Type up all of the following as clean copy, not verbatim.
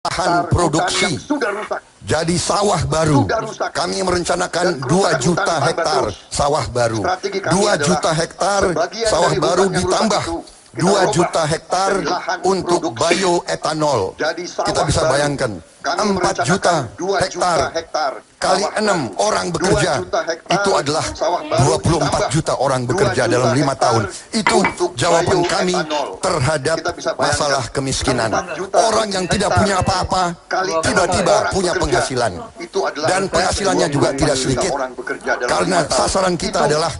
lahan produksi jadi sawah baru. Kami merencanakan 2 juta hektar sawah baru. 2 juta hektar sawah baru ditambah 2 juta hektar untuk bioetanol. Kita bisa bayangkan 4 juta hektar kali 6 orang bekerja, itu adalah 24 juta orang bekerja dalam 5 tahun. Itu jawaban kami terhadap masalah kemiskinan. Orang yang tidak punya apa-apa tiba-tiba punya penghasilan, dan penghasilannya juga tidak sedikit, karena sasaran kita adalah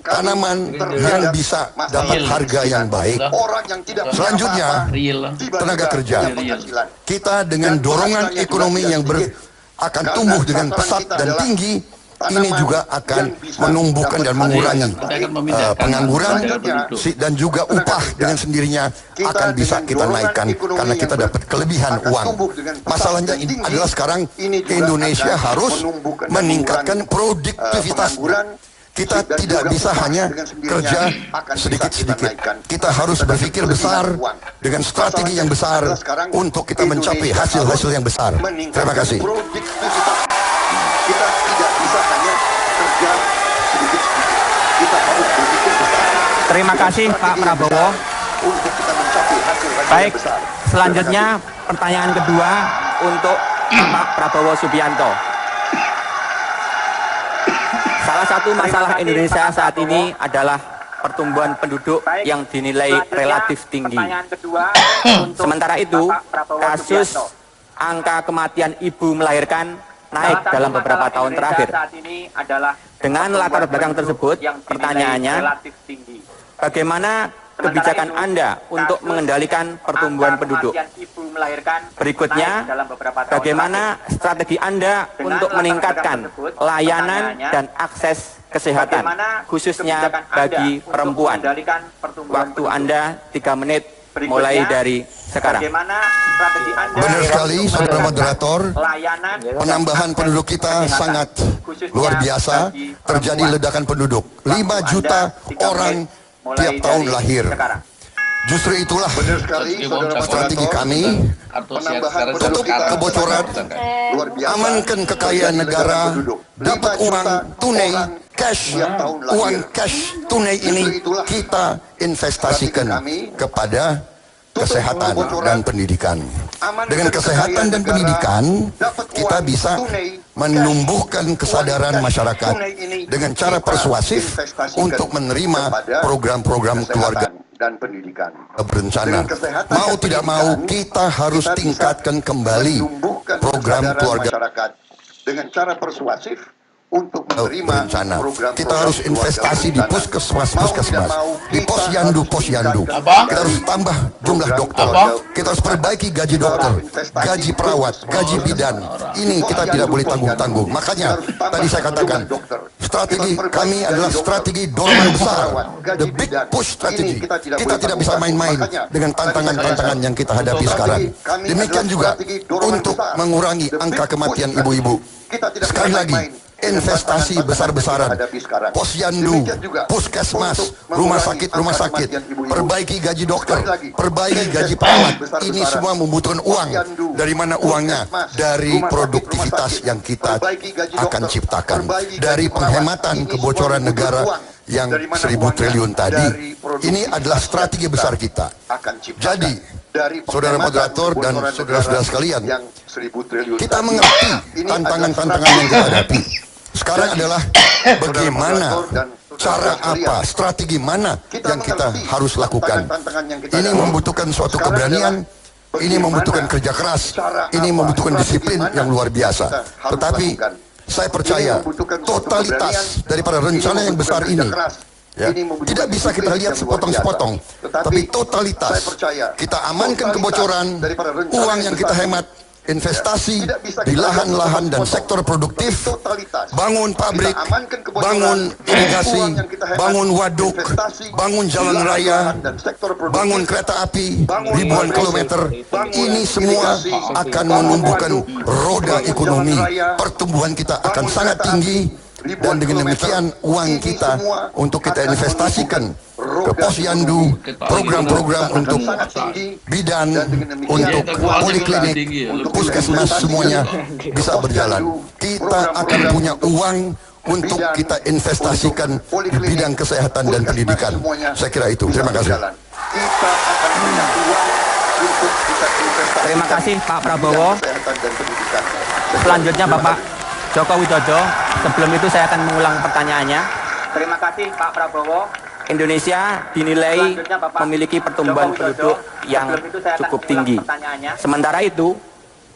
tanaman yang bisa dapat harga yang baik. Selanjutnya, tenaga kerja. Kita dengan dorongan ekonomi yang akan tumbuh dengan pesat dan tinggi, ini juga akan menumbuhkan dan mengurangi pengangguran, dan juga upah dengan sendirinya akan bisa kita naikkan karena kita dapat kelebihan uang. Masalahnya adalah sekarang Indonesia harus meningkatkan produktivitasnya. Kita tidak bisa hanya kerja sedikit-sedikit. Kita harus berpikir besar dengan strategi yang besar untuk kita mencapai hasil-hasil yang besar. Terima kasih. Kita tidak bisa hanya kerja sedikit-sedikit. Kita harus berpikir besar. Terima kasih Pak Prabowo. Untuk kita mencapai hasil-hasil Baik, yang besar. selanjutnya pertanyaan kedua untuk Pak Prabowo Subianto. Salah satu masalah Indonesia saat ini adalah pertumbuhan penduduk yang dinilai relatif tinggi. Sementara itu, kasus angka kematian ibu melahirkan naik dalam beberapa tahun terakhir. Dengan latar belakang tersebut, pertanyaannya, bagaimana kebijakan Anda untuk mengendalikan pertumbuhan penduduk? Berikutnya, bagaimana strategi Anda untuk meningkatkan layanan dan akses kesehatan, khususnya bagi perempuan? Waktu Anda 3 menit mulai dari sekarang. Benar sekali, saudara moderator. Penambahan penduduk kita sangat luar biasa. Terjadi ledakan penduduk. 5 juta orang tiap tahun lahir. Justru itulah strategi kami, tutup kebocoran, amankan kekayaan negara, dapat uang tunai, cash, uang cash tunai ini kita investasikan kepada kesehatan dan pendidikan. Dengan kesehatan dan pendidikan, kita bisa menumbuhkan kesadaran masyarakat dengan cara persuasif untuk menerima program-program keluarga dan pendidikan berencana. Mau tidak mau, kita harus tingkatkan kembali program keluarga masyarakat dengan cara persuasif untuk menerima berencana. Kita harus investasi di puskesmas, di posyandu. Kita harus tambah jumlah dokter. Kita harus perbaiki gaji dokter, gaji perawat, gaji bidan. Ini kita tidak boleh tanggung-tanggung. Makanya tadi saya katakan, strategi kami adalah strategi dorongan besar, the big push strategy. Kita tidak bisa main-main dengan tantangan-tantangan yang kita hadapi sekarang. Demikian juga untuk mengurangi angka kematian ibu-ibu. Sekali lagi, investasi besar-besaran, posyandu, puskesmas, rumah sakit, perbaiki gaji dokter, perbaiki gaji perawat. Ini semua membutuhkan uang. Dari mana uangnya? Dari produktivitas yang kita akan ciptakan, dari penghematan kebocoran negara yang 1.000 triliun tadi. Ini adalah strategi besar kita. Jadi, saudara moderator dan saudara-saudara sekalian, kita mengerti tantangan-tantangan yang kita hadapi. Sekarang adalah bagaimana, cara apa, strategi mana yang kita harus lakukan. Ini membutuhkan suatu keberanian, ini membutuhkan kerja keras, ini membutuhkan disiplin yang luar biasa. Tetapi saya percaya totalitas daripada rencana yang besar ini, ya, tidak bisa kita lihat sepotong-sepotong, tapi totalitas. Kita amankan kebocoran, uang yang kita hemat, investasi di lahan-lahan dan sektor produktif, bangun pabrik, bangun irigasi, bangun waduk, bangun jalan raya, bangun kereta api, ribuan kilometer. Ini semua akan menumbuhkan roda ekonomi. Pertumbuhan kita akan sangat tinggi, Dan dengan demikian uang kita untuk kita investasikan ke posyandu, program-program untuk bidan, untuk poliklinik, puskesmas, semuanya bisa berjalan. Kita akan punya uang untuk kita investasikan di bidang kesehatan dan pendidikan. Saya kira itu. Terima kasih. Terima kasih Pak Prabowo. Selanjutnya Bapak Joko Widodo. Sebelum itu saya akan mengulang pertanyaannya. Terima kasih Pak Prabowo. Indonesia dinilai memiliki pertumbuhan penduduk yang cukup tinggi. Sementara itu,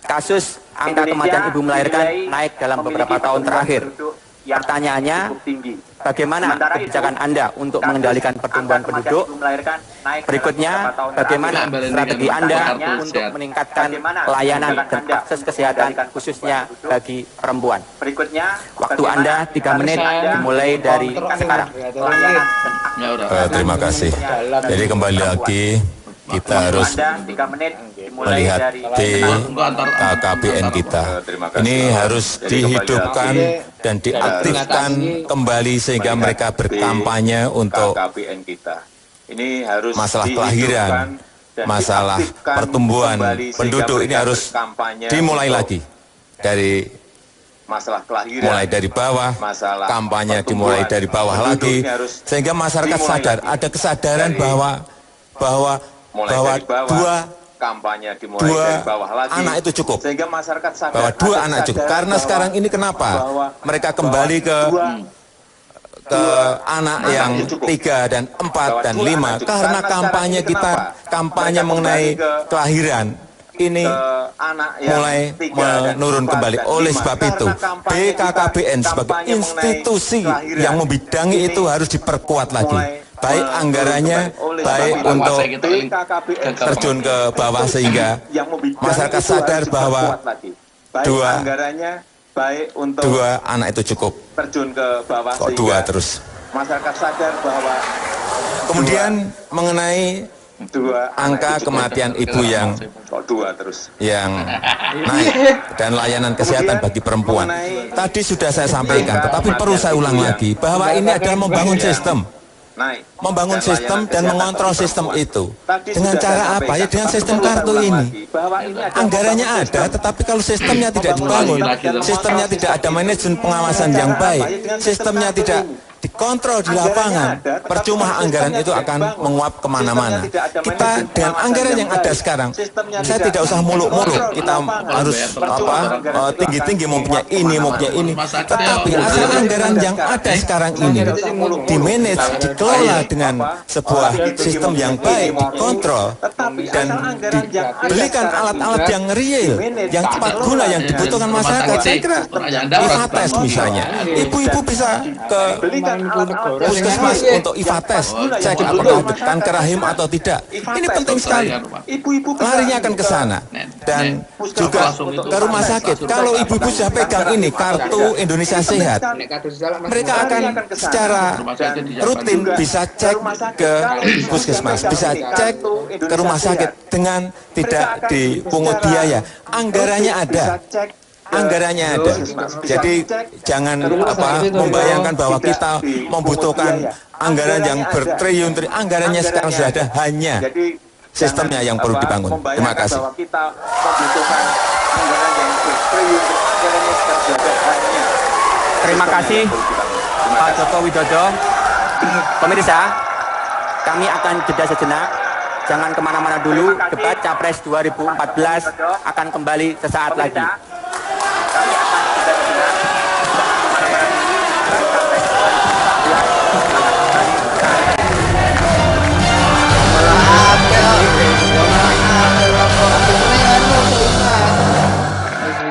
kasus angka kematian ibu melahirkan naik dalam beberapa tahun terakhir. Pertanyaannya, bagaimana kebijakan Anda untuk mengendalikan pertumbuhan penduduk? Berikutnya, bagaimana strategi Anda untuk meningkatkan layanan dan akses kesehatan khususnya bagi perempuan? Waktu Anda 3 menit dimulai dari sekarang. Terima kasih. Jadi kembali lagi kita harus melihat KKBN kita. Ini harus dihidupkan dan diaktifkan kembali sehingga mereka berkampanye untuk masalah kelahiran, masalah pertumbuhan penduduk ini harus dimulai lagi dari mulai dari bawah, kampanye dimulai dari bawah lagi sehingga masyarakat sadar, ada kesadaran bahwa dua anak itu cukup, bahwa 2 anak cukup. Karena sekarang ini kenapa mereka kembali ke anak yang 3 dan 4 dan 5? Karena kampanye kita, kampanye mengenai kelahiran ini mulai menurun kembali. Oleh sebab itu, BKKBN sebagai institusi yang membidangi itu harus diperkuat lagi. Baik anggarannya, baik untuk terjun ke bawah sehingga masyarakat sadar bahwa 2 anak itu cukup. Kok 2 terus? Masyarakat sadar bahwa kemudian mengenai angka kematian ibu yang naik dan layanan kesehatan bagi perempuan. Tadi sudah saya sampaikan, tetapi perlu saya ulang lagi bahwa ini adalah membangun sistem. Membangun sistem dan mengontrol sistem itu. Dengan cara apa? Ya dengan sistem kartu ini. Anggarannya ada, tetapi kalau sistemnya tidak dibangun, sistemnya tidak ada manajemen pengawasan yang baik, sistemnya tidak dikontrol di lapangan, percuma anggaran itu akan menguap kemana-mana. Kita dengan anggaran yang ada sekarang, saya tidak usah muluk-muluk, kita harus tinggi-tinggi mempunyai ini, tetapi asal anggaran yang ada sekarang ini dimanage, dikelola dengan sebuah sistem yang baik, dikontrol, dan dibelikan alat-alat yang real, yang tepat guna, yang dibutuhkan masyarakat. Saya kira IFATES misalnya, ibu-ibu bisa ke puskesmas untuk IFATES, cek apakah ada kanker rahim atau tidak. Ini penting sekali. Larinya akan ke sana dan juga ke rumah sakit. Kalau ibu-ibu sudah pegang ini kartu Indonesia Sehat, mereka akan secara rutin bisa cek ke puskesmas, bisa cek ke rumah sakit dengan tidak dipungut biaya. Anggarannya ada. Jadi jangan membayangkan bahwa kita membutuhkan anggaran yang bertriliun-triliun. Anggarannya sekarang sudah ada, hanya sistemnya yang perlu dibangun. Terima kasih. Terima kasih Pak Joko Widodo. Pemirsa, kami akan jeda sejenak. Jangan kemana-mana dulu. Debat Capres 2014 akan kembali sesaat lagi.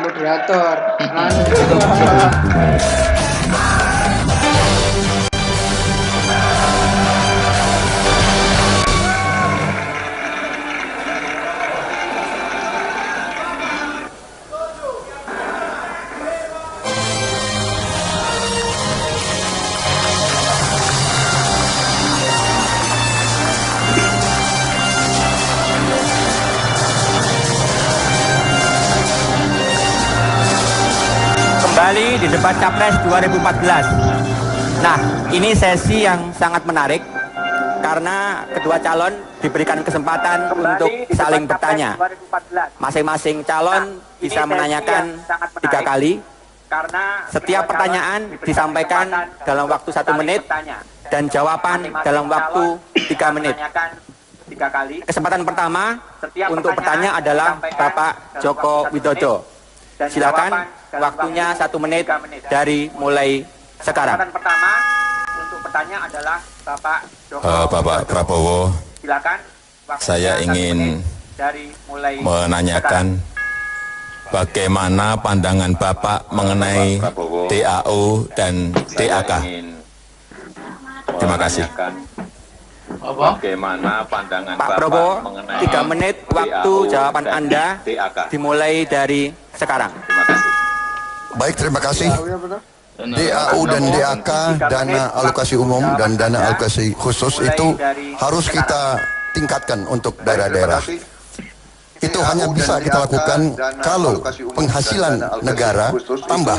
Moderator. kembali di debat Capres 2014. Nah, ini sesi yang sangat menarik karena kedua calon diberikan kesempatan untuk saling bertanya. Masing-masing calon bisa menanyakan 3 kali. Setiap pertanyaan disampaikan dalam waktu 1 menit dan jawaban dalam waktu 3 menit. Kesempatan pertama untuk bertanya adalah Bapak Joko Widodo. Silakan, waktunya 1 menit dari mulai sekarang. Pertama untuk bertanya adalah Bapak Prabowo, saya ingin menanyakan bagaimana pandangan Bapak mengenai DAU dan DAK. Terima kasih. Bagaimana pandangan Pak Prabowo, 3 menit waktu jawaban Anda dimulai dari sekarang. Terima kasih. Baik, terima kasih. DAU dan DAK, dana alokasi umum dan dana alokasi khusus itu harus kita tingkatkan untuk daerah-daerah. Itu hanya bisa kita lakukan kalau penghasilan negara tambah.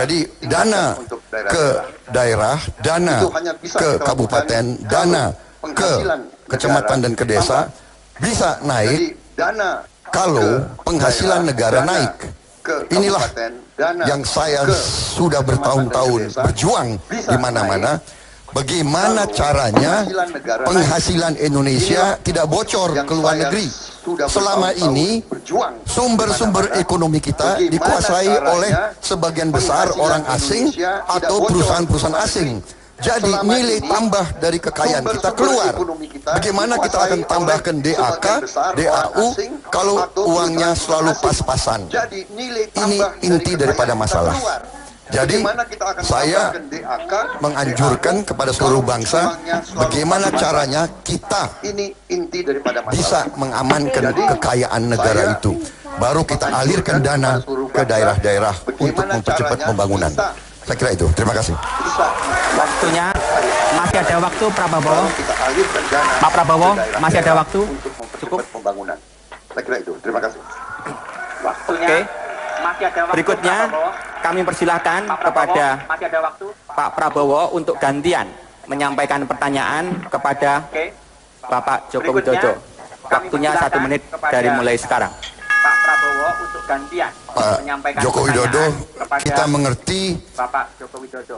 Jadi dana ke daerah, dana ke kabupaten, dana ke kecamatan dan ke desa bisa naik kalau penghasilan negara naik. Inilah yang saya sudah bertahun-tahun berjuang di mana-mana. Bagaimana caranya penghasilan Indonesia tidak bocor ke luar negeri. Selama ini sumber-sumber ekonomi kita dikuasai oleh sebagian besar orang asing atau perusahaan-perusahaan asing. Jadi nilai tambah dari kekayaan kita keluar. Bagaimana kita akan tambahkan DAK, DAU kalau uangnya selalu pas-pasan. Ini inti daripada masalah. Jadi saya menganjurkan kepada seluruh bangsa bagaimana caranya kita bisa mengamankan kekayaan negara itu. Baru kita alirkan dana ke daerah-daerah untuk mempercepat pembangunan. Saya kira itu. Terima kasih. Waktunya masih ada waktu, Prabowo. Pak Prabowo, masih ada waktu. Cukup. Pembangunan. Saya kira itu. Terima kasih. Oke. Berikutnya kami persilahkan kepada Pak Prabowo untuk gantian menyampaikan pertanyaan kepada Bapak Joko Widodo. Waktunya 1 menit dari mulai sekarang. Pak Prabowo untuk gantian menyampaikan Joko Widodo, kita mengerti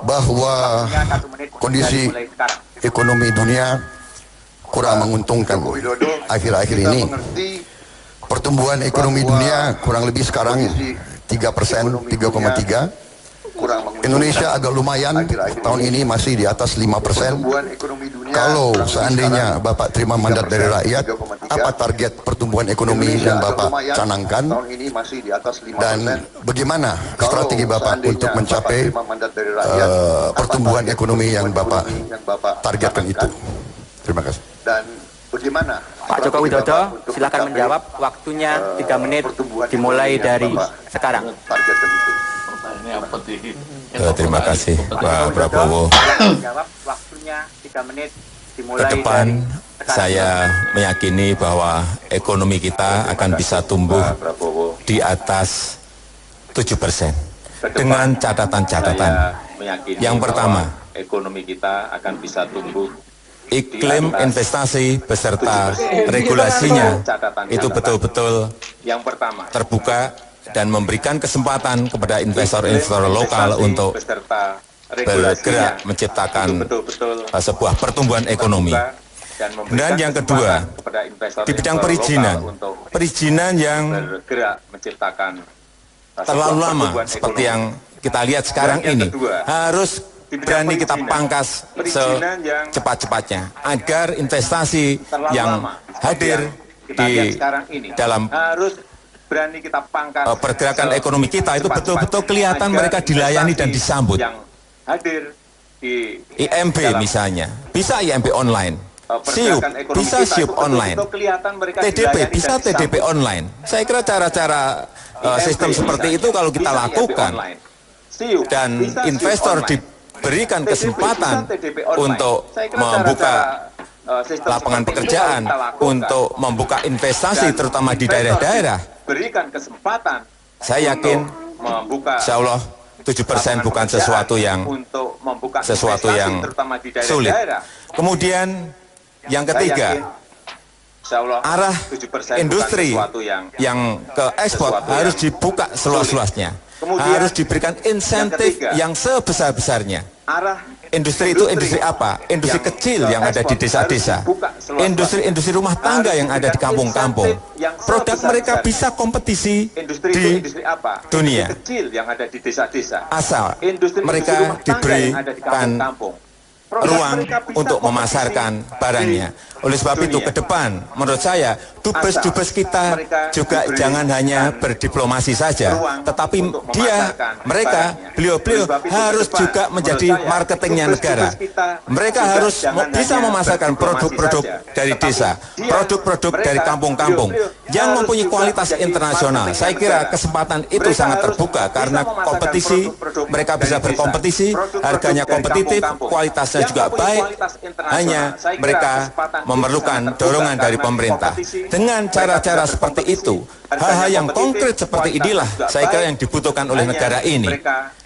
bahwa kondisi ekonomi dunia kurang menguntungkan akhir-akhir ini. Pertumbuhan ekonomi dunia kurang lebih sekarang 3%, 3,3. Indonesia agak lumayan, tahun ini masih di atas 5%. Kalau seandainya Bapak terima mandat dari rakyat, apa target pertumbuhan ekonomi yang Bapak canangkan? Dan bagaimana strategi Bapak untuk mencapai pertumbuhan ekonomi yang Bapak targetkan itu? Terima kasih. Dan bagaimana Pak Joko Widodo, silakan menjawab. Waktunya 3 menit dimulai dari sekarang. Terima kasih Pak Prabowo. Ke depan saya meyakini bahwa ekonomi kita akan bisa tumbuh di atas 7% dengan catatan-catatan. Yang pertama, ekonomi kita akan bisa tumbuh, iklim investasi beserta regulasinya itu betul-betul terbuka dan memberikan kesempatan kepada investor-investor lokal untuk bergerak menciptakan sebuah pertumbuhan ekonomi. Dan yang kedua, di bidang perizinan yang terlalu lama seperti yang kita lihat sekarang ini harus berani kita pangkas secepat-cepatnya agar investasi yang hadir di dalam pergerakan ekonomi kita itu betul-betul kelihatan mereka dilayani dan disambut. IMB misalnya, bisa IMB online, SIUP, bisa SIUP online, TDP, bisa TDP online. Saya kira cara-cara sistem seperti itu kalau kita lakukan dan investor berikan kesempatan untuk membuka lapangan pekerjaan, untuk membuka investasi terutama di daerah-daerah, saya yakin membuka Insya Allah 7% bukan sesuatu yang untuk membuka sesuatu investasi, yang terutama di sulit. daerah-daerah. Kemudian yang ketiga, Insya Allah, arah 7% industri bukan sesuatu yang ke ekspor sesuatu harus yang dibuka seluas-luasnya. Kemudian, Harus diberikan insentif ketiga, yang sebesar-besarnya. arah Industri itu industri apa? Industri yang kecil yang ada di ekspor desa-desa. harus dibuka seluas-luasnya. Industri rumah tangga yang ada di kampung-kampung. Produk mereka bisa kompetisi di industri apa? dunia. Industri kecil yang ada di desa-desa. Asal Industri mereka rumah tangga yang ada di diberikan kampung-kampung. Produk ruang mereka bisa untuk kompetisi memasarkan barangnya. Oleh sebab itu dunia. ke depan menurut saya dubes-dubes kita juga jangan hanya berdiplomasi saja, tetapi mereka beliau-beliau harus juga menjadi marketingnya negara. Mereka harus bisa memasarkan produk-produk dari desa, produk-produk dari kampung-kampung yang mempunyai kualitas internasional. Saya kira kesempatan itu sangat terbuka karena kompetisi, mereka bisa berkompetisi, harganya kompetitif, kualitasnya juga baik. Hanya mereka memerlukan dorongan dari pemerintah. Dengan cara-cara seperti itu, hal-hal yang konkret seperti inilah saya kira yang dibutuhkan oleh negara ini.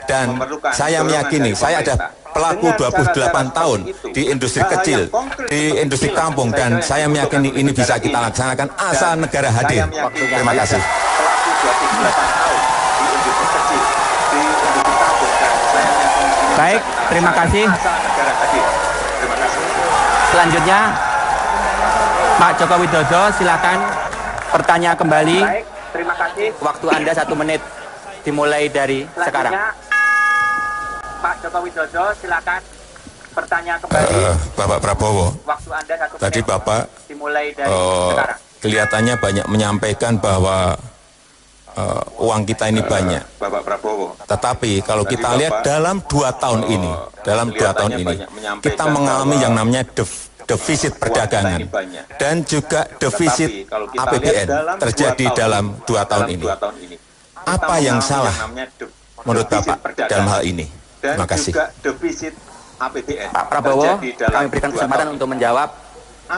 Dan saya meyakini, saya ada pelaku 28 tahun di industri kecil, di industri kampung, dan saya meyakini ini bisa kita laksanakan asal negara hadir. Terima kasih. Baik, terima kasih. Selanjutnya, Pak Joko Widodo, silakan bertanya kembali. Baik, terima kasih. Waktu Anda 1 menit dimulai dari sekarang. Pak Joko Widodo, silakan bertanya kembali. Bapak Prabowo, Waktu Anda 1 menit. tadi Bapak Dimulai dari sekarang. kelihatannya banyak menyampaikan bahwa uang kita ini banyak. Bapak Prabowo. Tetapi kalau kita lihat dalam 2 tahun ini, kita mengalami yang namanya defisit perdagangan dan juga defisit APBN terjadi dalam 2 tahun ini. Apa yang salah menurut Bapak dalam hal ini? Terima kasih. Pak Prabowo, kami berikan kesempatan untuk menjawab.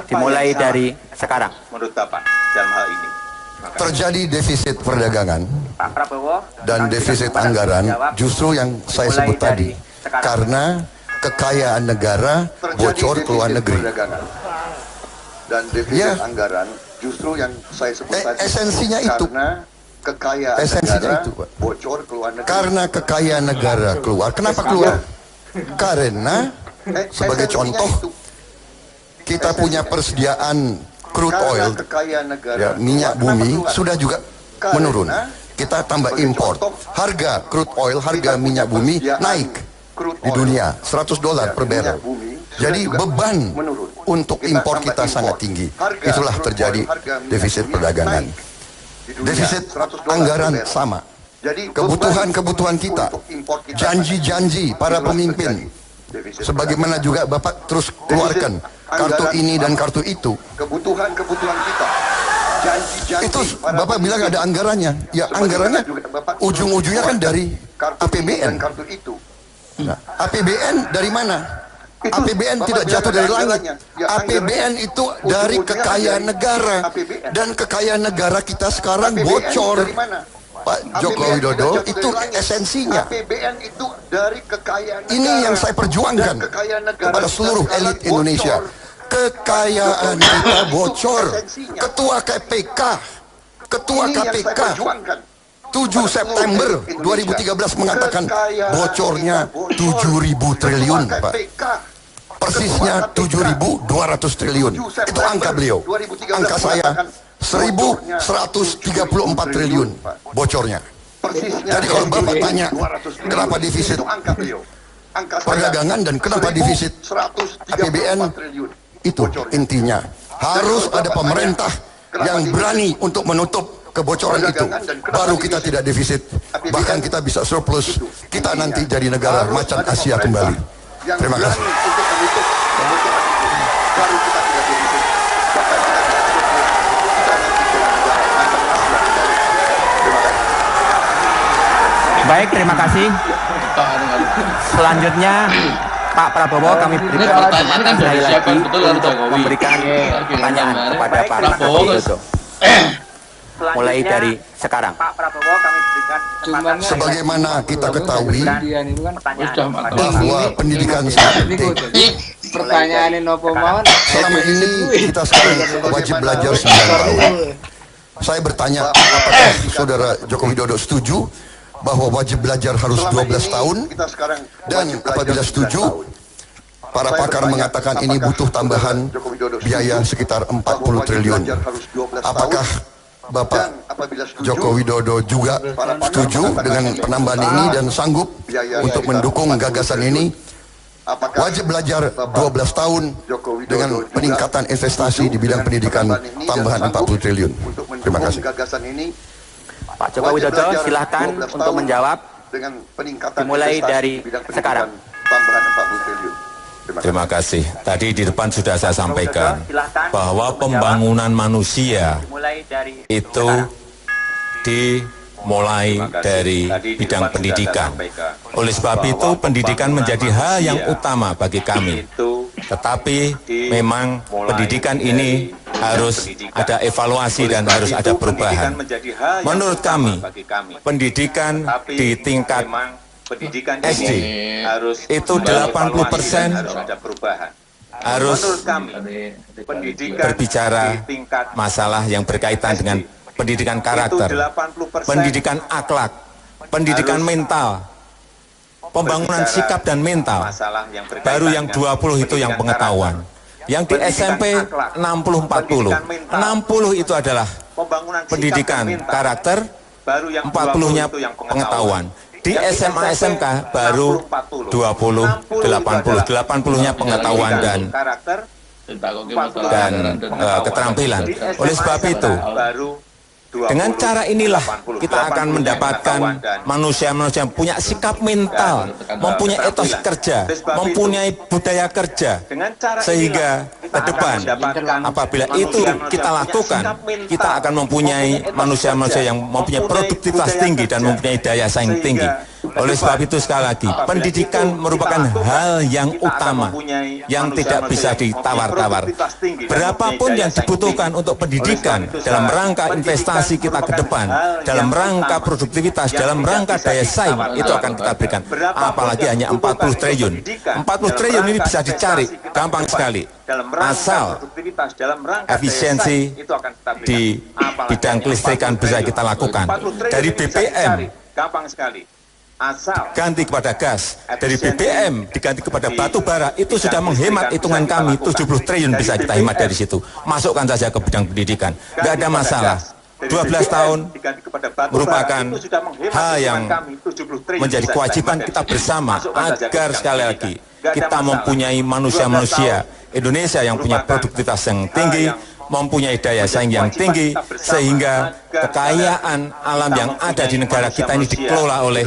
Dimulai dari sekarang. Menurut Bapak dalam hal ini. Terjadi defisit perdagangan Pak Prabowo dan defisit anggaran justru yang saya sebut tadi karena kekayaan negara bocor ke luar negeri. Dan defisit anggaran justru yang saya sebut tadi Esensinya itu, karena kekayaan esensinya negara itu, Pak. bocor ke luar negeri. Karena kekayaan negara keluar. Kenapa keluar? Karena sebagai contoh kita punya persediaan crude oil, ya, minyak bumi sudah juga menurun. Kita tambah import. Harga crude oil, harga minyak bumi naik di dunia $100 per barrel. Jadi beban untuk impor kita sangat tinggi. Itulah terjadi defisit perdagangan. Defisit anggaran sama. Kebutuhan-kebutuhan kita, janji-janji para pemimpin, sebagaimana juga Bapak terus keluarkan kartu ini dan kartu itu. Kebutuhan kita, janji-janji Itu Bapak bilang ada anggarannya. Ya anggarannya ujung-ujungnya kan dari APBN. Nah, APBN dari mana? APBN tidak jatuh dari langit. APBN itu dari kekayaan negara. Dan kekayaan negara kita sekarang bocor. Pak Joko Widodo, itu esensinya. Ini yang saya perjuangkan kepada seluruh elit Indonesia. Kekayaan kita bocor. Ketua KPK 7 September 2013 mengatakan bocornya 7.000 triliun, Pak. Persisnya 7.200 triliun. Itu angka beliau. Angka saya 1.134 triliun bocornya. Jadi kalau Bapak tanya kenapa defisit perdagangan dan kenapa defisit APBN, itu intinya harus ada pemerintah yang berani untuk menutup kebocoran itu. Baru kita tidak defisit, bahkan kita bisa surplus. Kita nanti jadi negara macan Asia kembali. Terima kasih. Baik, terima kasih. Selanjutnya Pak Prabowo, kami berikan kesempatan sekali lagi untuk memberikan pertanyaan kepada Pak Joko Widodo. mulai dari sekarang. Pak Prabowo kami berikan Cuman kesempatan. Sebagaimana kita ketahui Kemudian itu kan Pertanyaan bahwa pendidikan sangat penting. pertanyaan ini nopo mawon. Selama ini kita sekarang wajib belajar 9 tahun. Saya bertanya, apakah Saudara Joko Widodo setuju bahwa wajib belajar harus 12 tahun? Dan apabila setuju, para pakar mengatakan ini butuh tambahan biaya sekitar 40 triliun. Apakah Bapak Joko Widodo juga setuju dengan penambahan ini dan sanggup untuk mendukung gagasan ini? Wajib belajar 12 tahun dengan peningkatan investasi di bidang pendidikan tambahan 40 triliun. Terima kasih. Pak Joko Widodo silahkan untuk menjawab dimulai dari sekarang. Terima kasih. Tadi di depan sudah saya sampaikan bahwa pembangunan manusia dimulai dari itu dimulai dari bidang pendidikan. Oleh sebab itu pendidikan menjadi hal yang utama bagi kami. Tetapi memang pendidikan ini harus ada evaluasi dan harus ada perubahan. Menurut kami, pendidikan di tingkat SD itu 80% harus berbicara masalah yang berkaitan dengan pendidikan karakter, pendidikan akhlak, pendidikan mental, pembangunan sikap dan mental. Baru yang 20 itu yang pengetahuan. Yang di SMP 60-40. 60 itu adalah pendidikan karakter, 40-nya pengetahuan. Di SMA SMK baru 20-80. 80-nya pengetahuan dan keterampilan. Oleh sebab itu, dengan cara inilah kita akan mendapatkan manusia-manusia yang punya sikap mental, mempunyai etos kerja, mempunyai budaya kerja, sehingga ke depan apabila itu kita lakukan, kita akan mempunyai manusia-manusia yang mempunyai produktivitas tinggi dan mempunyai daya saing tinggi. Oleh sebab itu sekali lagi, pendidikan merupakan hal yang utama yang tidak bisa ditawar-tawar. Berapapun yang dibutuhkan untuk pendidikan dalam rangka investasi kita ke depan, dalam rangka produktivitas, dalam rangka daya saing, itu akan kita berikan. Apalagi hanya 40 triliun. 40 triliun ini bisa dicari, gampang sekali. Asal efisiensi di bidang kelistrikan bisa kita lakukan. Dari BBM, gampang sekali. ganti kepada gas, dari BBM diganti kepada batu bara, itu sudah menghemat hitungan kami 70 triliun bisa kita hemat dari situ. Masukkan saja ke bidang pendidikan, nggak ada masalah. 12 tahun merupakan hal yang menjadi kewajiban kita bersama agar sekali lagi kita mempunyai manusia-manusia Indonesia yang punya produktivitas yang tinggi, mempunyai daya saing yang tinggi, sehingga kekayaan alam yang ada di negara kita ini dikelola oleh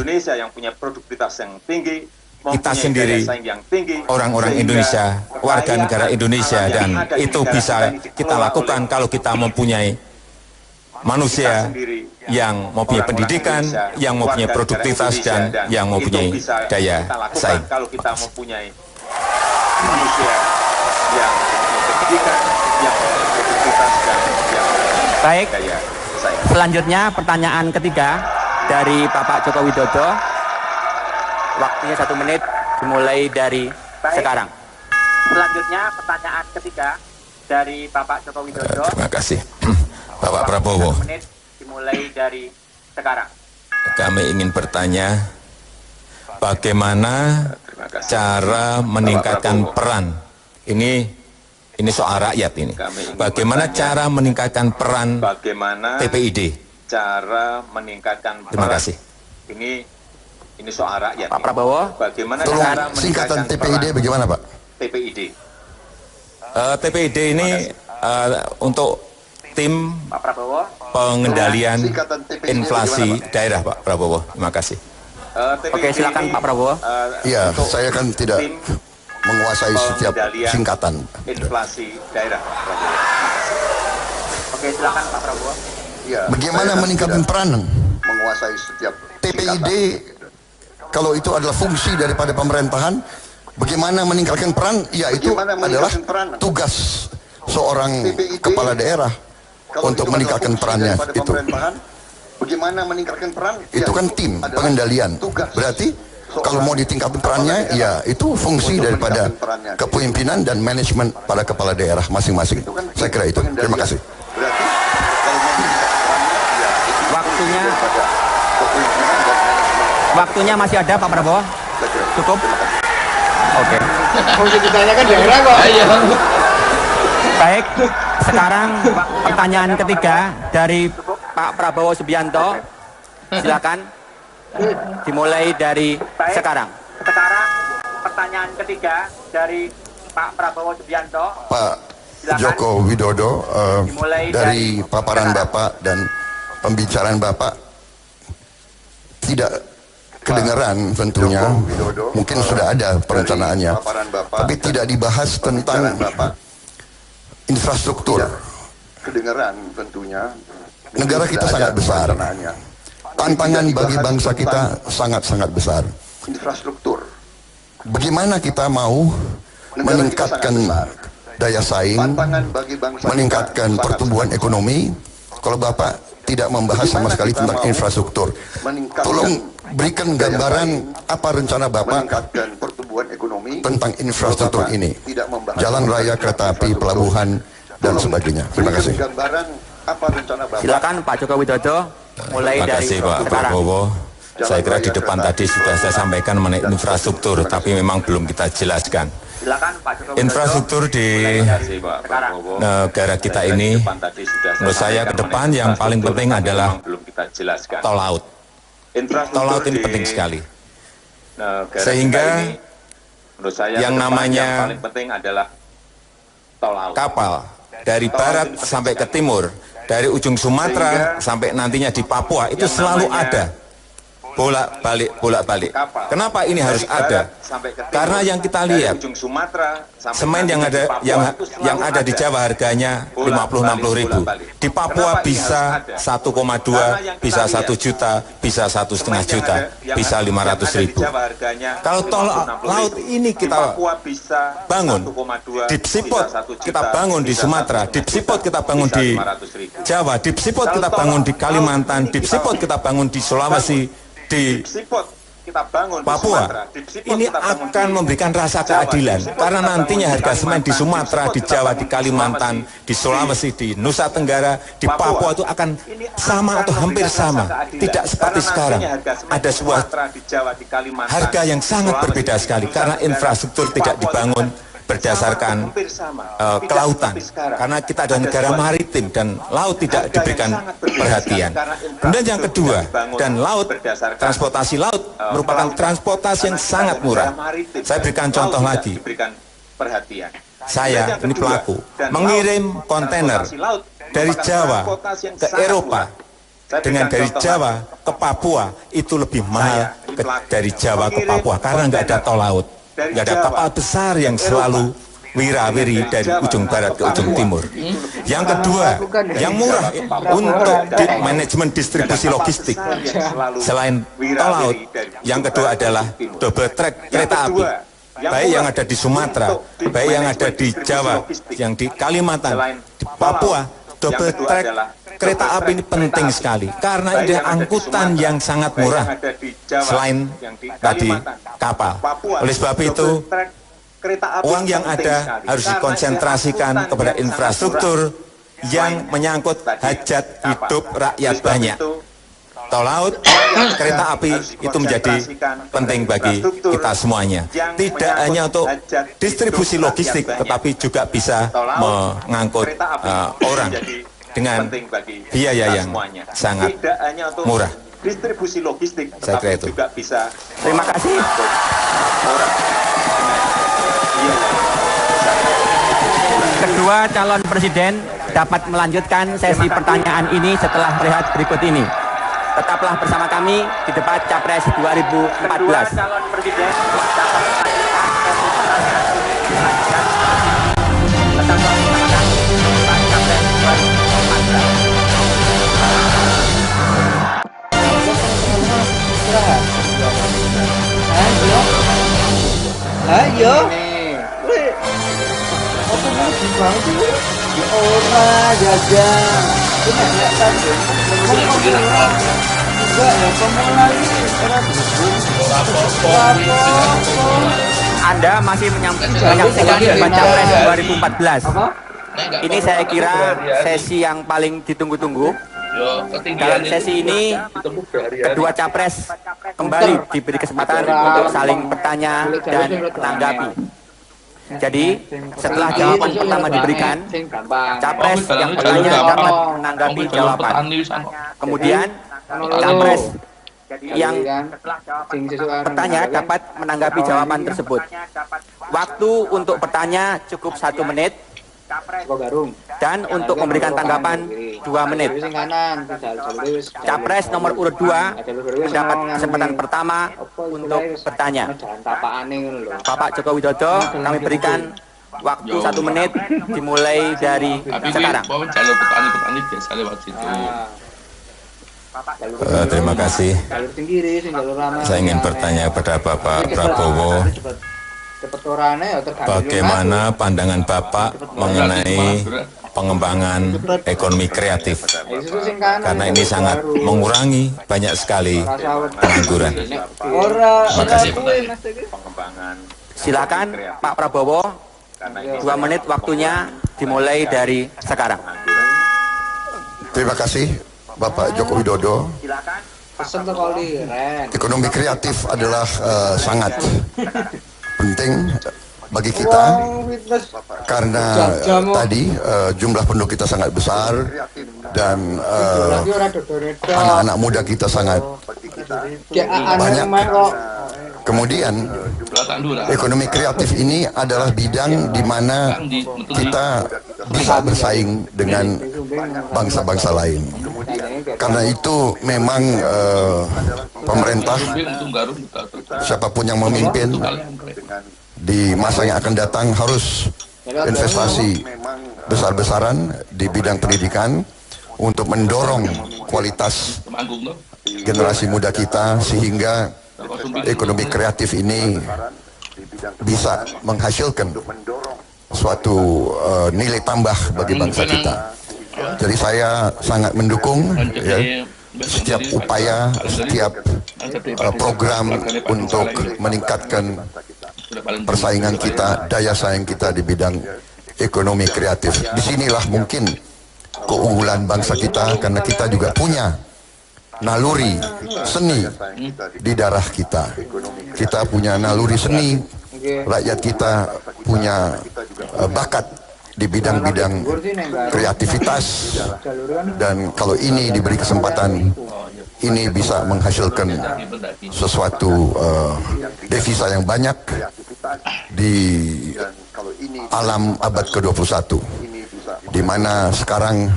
kita sendiri, orang-orang Indonesia, warga negara Indonesia, dan itu bisa kita lakukan kalau kita mempunyai manusia yang mempunyai pendidikan, yang mempunyai produktivitas, dan yang mempunyai daya saing. Kalau kita mempunyai manusia yang pendidikan, yang produktivitas, dan yang Baik, daya saing. selanjutnya pertanyaan ketiga dari Bapak Joko Widodo. Waktunya 1 menit dimulai dari sekarang. Selanjutnya pertanyaan ketiga dari Bapak Joko Widodo. Terima kasih. Bapak Prabowo, 1 menit dimulai dari sekarang. kami ingin bertanya, bagaimana cara meningkatkan peran? Ini soal rakyat ini. Bagaimana cara meningkatkan peran TPID? Cara meningkatkan peran. Terima kasih. Ini soal rakyat. Pak Prabowo, Bagaimana Tolong cara singkatan meningkatkan TPID peran bagaimana Pak? TPID? TPID ini untuk tim Pak Prabowo, pengendalian Singkatan TPID inflasi bagaimana, Pak? daerah, Pak Prabowo. Terima kasih. TPID oke silakan ini, Pak Prabowo. Iya, saya kan tidak tim menguasai setiap pengendalian singkatan. inflasi daerah, Pak Prabowo. oke silakan Pak Prabowo. Ya, Bagaimana saya kan meningkatkan tidak peranan? menguasai setiap TPID, singkatan. kalau itu adalah fungsi daripada pemerintahan, bagaimana meningkatkan peran? Ya itu Bagaimana adalah meningkatkan peran? tugas seorang TPID kepala daerah. untuk meningkatkan perannya itu. Bagaimana meningkatkan peran? Itu kan tim pengendalian. Berarti kalau mau ditingkatkan perannya, ya itu fungsi daripada kepemimpinan dan manajemen pada kepala daerah masing-masing. Saya kira itu. Terima kasih. Waktunya masih ada Pak Prabowo? Cukup? Oke. Mesti ditanyakan daerah kok. Baik, sekarang pertanyaan ketiga dari Pak Prabowo Subianto. Silakan. Dimulai dari sekarang. Sekarang pertanyaan ketiga dari Pak Prabowo Subianto. Pak Joko Widodo, dari paparan Bapak dan pembicaraan Bapak tidak kedengaran tentunya, mungkin sudah ada perencanaannya, tapi tidak dibahas tentang infrastruktur. Kedengaran tentunya. Negara kita sangat besar. Tantangan bagi bangsa kita sangat-sangat besar. Infrastruktur. Bagaimana kita mau meningkatkan daya saing, meningkatkan pertumbuhan ekonomi, kalau Bapak tidak membahas sama sekali tentang infrastruktur? Tolong berikan gambaran apa rencana Bapak tentang infrastruktur ini, jalan raya, kereta api, pelabuhan, dan sebagainya. Terima kasih. Silakan Pak Joko Widodo. Mulai Terima kasih Pak Prabowo. Saya kira di depan tadi sudah saya sampaikan mengenai infrastruktur, tapi memang belum kita jelaskan. Infrastruktur di negara kita ini, menurut saya ke depan yang paling penting adalah tol laut. Tol laut ini penting sekali. Sehingga yang namanya kapal dari barat sampai ke timur, dari ujung Sumatera sampai nantinya di Papua, itu selalu ada. Bolak-balik. Kenapa ini harus ada? Karena yang kita lihat, semen yang ada di Jawa harganya 50-60 ribu. Di Papua bisa 1,2, bisa 1 juta, bisa 1,5 juta, bisa 500 ribu. Kalau tol laut ini kita bangun, Deep Seaport kita bangun di Sumatera, Deep Seaport kita bangun di Jawa, Deep Seaport kita bangun di Kalimantan, Deep Seaport kita bangun di Sulawesi, di Papua, ini akan memberikan rasa keadilan, karena nantinya harga semen di Sumatera, di Jawa, di Kalimantan, di Sulawesi, di Nusa Tenggara, di Papua itu akan sama atau hampir sama. Tidak seperti sekarang, ada sebuah harga yang sangat berbeda sekali, karena infrastruktur tidak dibangun berdasarkan kelautan, karena kita adalah negara maritim dan laut tidak diberikan perhatian. Kemudian yang kedua, dan laut, transportasi laut merupakan transportasi yang sangat murah. Saya berikan contoh lagi. Saya, ini pelaku, mengirim kontainer dari Jawa ke Eropa, dengan dari Jawa ke Papua, itu lebih mahal dari Jawa ke Papua, karena nggak ada tol laut. Nggak ada kapal besar yang selalu wirawiri dari ujung barat ke ujung timur. Yang kedua, yang murah untuk manajemen distribusi logistik, selain tol laut, yang kedua adalah double track kereta api, baik yang ada di Sumatera, baik yang ada di Jawa, yang di Kalimantan, di Papua. Double track kereta api ini penting sekali, karena ini angkutan yang sangat murah selain tadi kapal. Oleh sebab itu, uang yang ada harus dikonsentrasikan kepada infrastruktur yang menyangkut hajat hidup rakyat banyak. Tol laut, kereta api itu menjadi penting bagi kita semuanya. Tidak hanya untuk distribusi logistik, tetapi juga bisa mengangkut orang dengan biaya yang sangat murah. Saya kira itu. Terima kasih. Kedua calon presiden dapat melanjutkan sesi pertanyaan ini setelah melihat berikut ini. Tetaplah bersama kami di debat Capres 2014. Calon presiden dapat Ayo. Ayo. Apa mau Ora jajan. Ini enggak kan. Enggak ya pemula ini Anda masih menyampaikan debat Capres 2014. Ini saya kira sesi yang paling ditunggu-tunggu. Dalam sesi ini, kedua capres kembali diberi kesempatan untuk saling bertanya dan menanggapi. Jadi, setelah jawaban pertama diberikan, capres yang bertanya dapat menanggapi jawaban. Kemudian, capres yang bertanya dapat menanggapi jawaban tersebut. Waktu untuk bertanya cukup 1 menit. Dan untuk memberikan tanggapan 2 menit. Capres nomor urut 2 mendapat kesempatan pertama untuk bertanya. Bapak Joko Widodo, kami berikan waktu 1 menit dimulai dari sekarang. Terima kasih. Saya ingin bertanya kepada Bapak Prabowo, bagaimana pandangan Bapak mengenai pengembangan ekonomi kreatif? Karena ini sangat mengurangi banyak sekali pengangguran. Terima kasih. Silakan Pak Prabowo, 2 menit waktunya dimulai dari sekarang. Terima kasih Bapak Joko Widodo. Ekonomi kreatif adalah sangat penting bagi kita karena tadi jumlah penduduk kita sangat besar dan anak-anak muda kita sangat banyak. Kemudian ekonomi kreatif ini adalah bidang di mana kita bisa bersaing dengan bangsa-bangsa lain. Karena itu memang pemerintah, siapapun yang memimpin di masa yang akan datang harus investasi besar-besaran di bidang pendidikan untuk mendorong kualitas generasi muda kita sehingga ekonomi kreatif ini bisa menghasilkan suatu nilai tambah bagi bangsa kita. Jadi saya sangat mendukung ya, setiap upaya, setiap program untuk meningkatkan persaingan kita, daya saing kita di bidang ekonomi kreatif. Disinilah mungkin keunggulan bangsa kita karena kita juga punya naluri seni di darah kita. Kita punya naluri seni, rakyat kita punya bakat di bidang-bidang kreativitas, dan kalau ini diberi kesempatan, ini bisa menghasilkan sesuatu devisa yang banyak di alam abad ke-21, di mana sekarang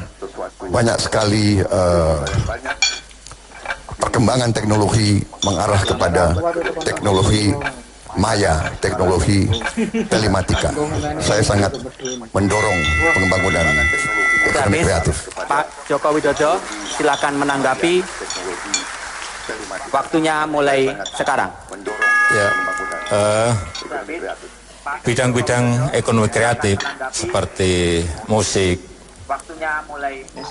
banyak sekali perkembangan teknologi mengarah kepada teknologi maya, teknologi telematika. Saya sangat mendorong pembangunan ekonomi kreatif. Pak Joko Widodo, silakan menanggapi. Waktunya mulai sekarang. Ya, bidang-bidang ekonomi kreatif seperti musik,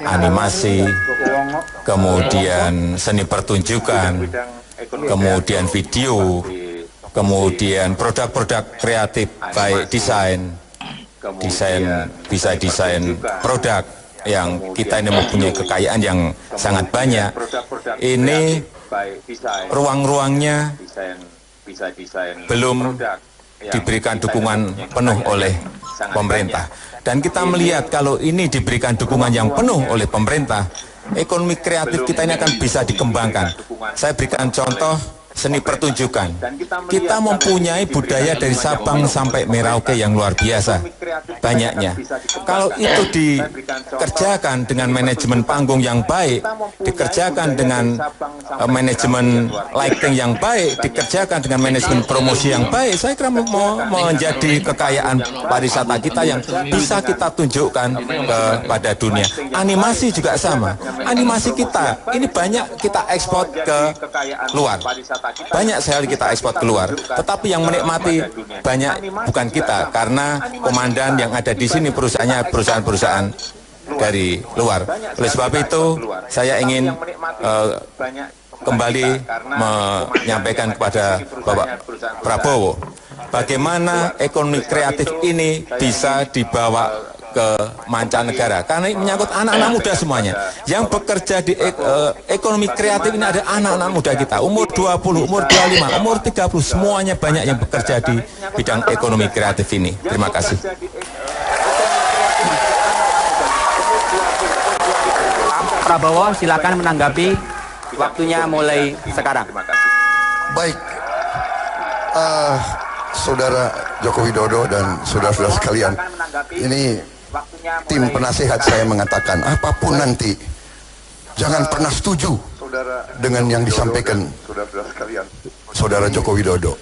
animasi, kemudian seni pertunjukan, kemudian video, kemudian produk-produk kreatif, baik desain bisa desain produk yang kita ini mempunyai kekayaan yang sangat banyak. Ini ruang-ruangnya belum diberikan dukungan penuh oleh pemerintah. Dan kita melihat kalau ini diberikan dukungan yang penuh oleh pemerintah, ekonomi kreatif kita ini akan bisa dikembangkan. Saya berikan contoh seni pertunjukan. Kita mempunyai budaya dari Sabang sampai Merauke yang luar biasa banyaknya. Kalau itu dikerjakan dengan manajemen panggung yang baik, dikerjakan dengan manajemen lighting yang baik, dikerjakan dengan manajemen promosi yang baik, saya kira menjadi kekayaan pariwisata kita yang bisa kita tunjukkan kepada dunia. Animasi juga sama. Animasi kita ini banyak kita ekspor ke luar. banyak sekali kita ekspor keluar, tetapi yang menikmati banyak bukan kita, karena komandan yang ada di sini perusahaannya perusahaan-perusahaan dari luar. Oleh sebab itu, saya ingin kembali menyampaikan kepada Bapak Prabowo, bagaimana ekonomi kreatif ini bisa dibawa ke mancanegara, karena ini menyangkut anak-anak muda semuanya. Yang bekerja di ekonomi kreatif ini ada anak-anak muda kita, umur 20, umur 25, umur 30, semuanya banyak yang bekerja di bidang ekonomi kreatif ini. Terima kasih. Pak Prabowo, silakan menanggapi, waktunya mulai sekarang. Baik, Saudara Joko Widodo dan saudara-saudara sekalian, ini tim penasehat saya mengatakan, apapun nanti, jangan pernah setuju dengan yang disampaikan Saudara Joko Widodo.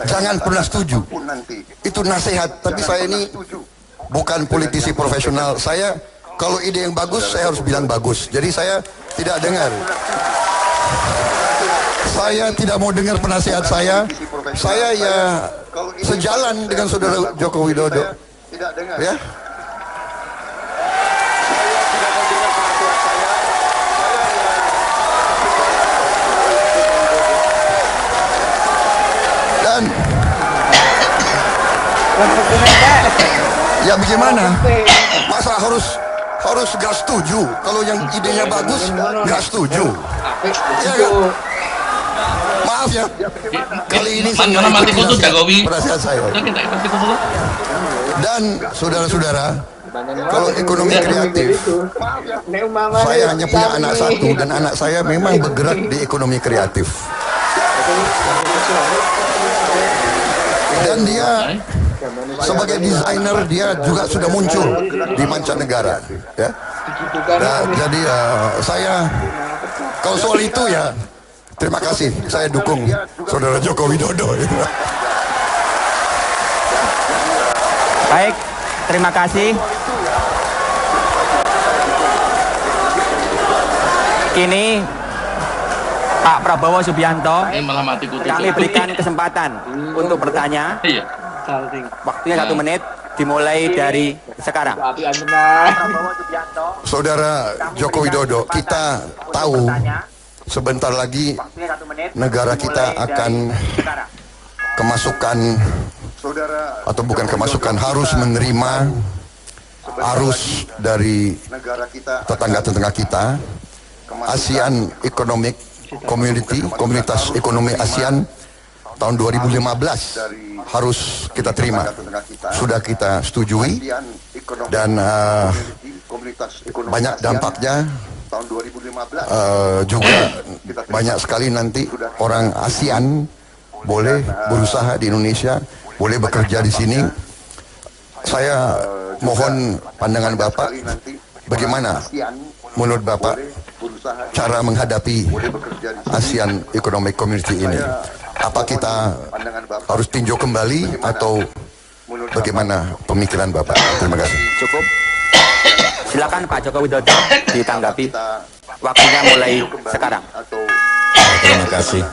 Jangan pernah setuju. Itu nasihat, tapi saya ini bukan politisi profesional. Saya kalau ide yang bagus, saya harus bilang bagus. Jadi saya tidak dengar. Saya tidak mau dengar penasihat saya. Saya ya sejalan dengan Saudara Joko Widodo. Ya. Dan ya bagaimana? Masa harus gak setuju? Kalau yang idenya bagus gak setuju? Ya gak? Maaf ya, kali ini saya mati kutub perasaan saya. Dan saudara-saudara, kalau ekonomi kreatif, saya hanya punya anak satu dan anak saya memang bergerak di ekonomi kreatif. Dan dia sebagai desainer, dia juga sudah muncul di mancanegara. Ya. Nah, jadi saya kalau soal itu ya, terima kasih, saya dukung Saudara Joko Widodo. Baik, terima kasih. Kini Pak Prabowo Subianto, kami berikan kesempatan untuk bertanya. Waktunya 1 menit, dimulai dari sekarang. Saudara Joko Widodo, kita tahu sebentar lagi negara kita akan kemasukan, atau bukan kemasukan, harus menerima arus dari tetangga-tetangga kita. ASEAN Economic Community, Komunitas Ekonomi ASEAN tahun 2015 harus kita terima. Sudah kita setujui dan banyak dampaknya. Juga banyak sekali nanti orang ASEAN boleh berusaha di Indonesia, boleh bekerja di sini. Saya mohon pandangan Bapak, bagaimana menurut Bapak cara menghadapi ASEAN Economic Community ini? Apa kita harus tinjau kembali atau bagaimana pemikiran Bapak? Terima kasih. Cukup. Silakan Pak Joko Widodo ditanggapi. Waktunya mulai sekarang. Terima kasih.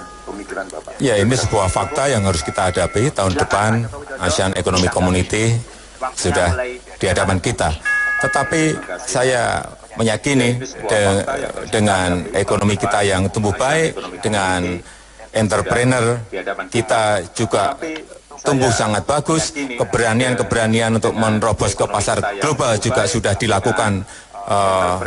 Ya, ini sebuah fakta yang harus kita hadapi. Tahun depan ASEAN Economic Community sudah di hadapan kita. Tetapi saya meyakini dengan ekonomi kita yang tumbuh baik, dengan entrepreneur kita juga tumbuh sangat bagus, keberanian untuk menerobos ke pasar global juga sudah dilakukan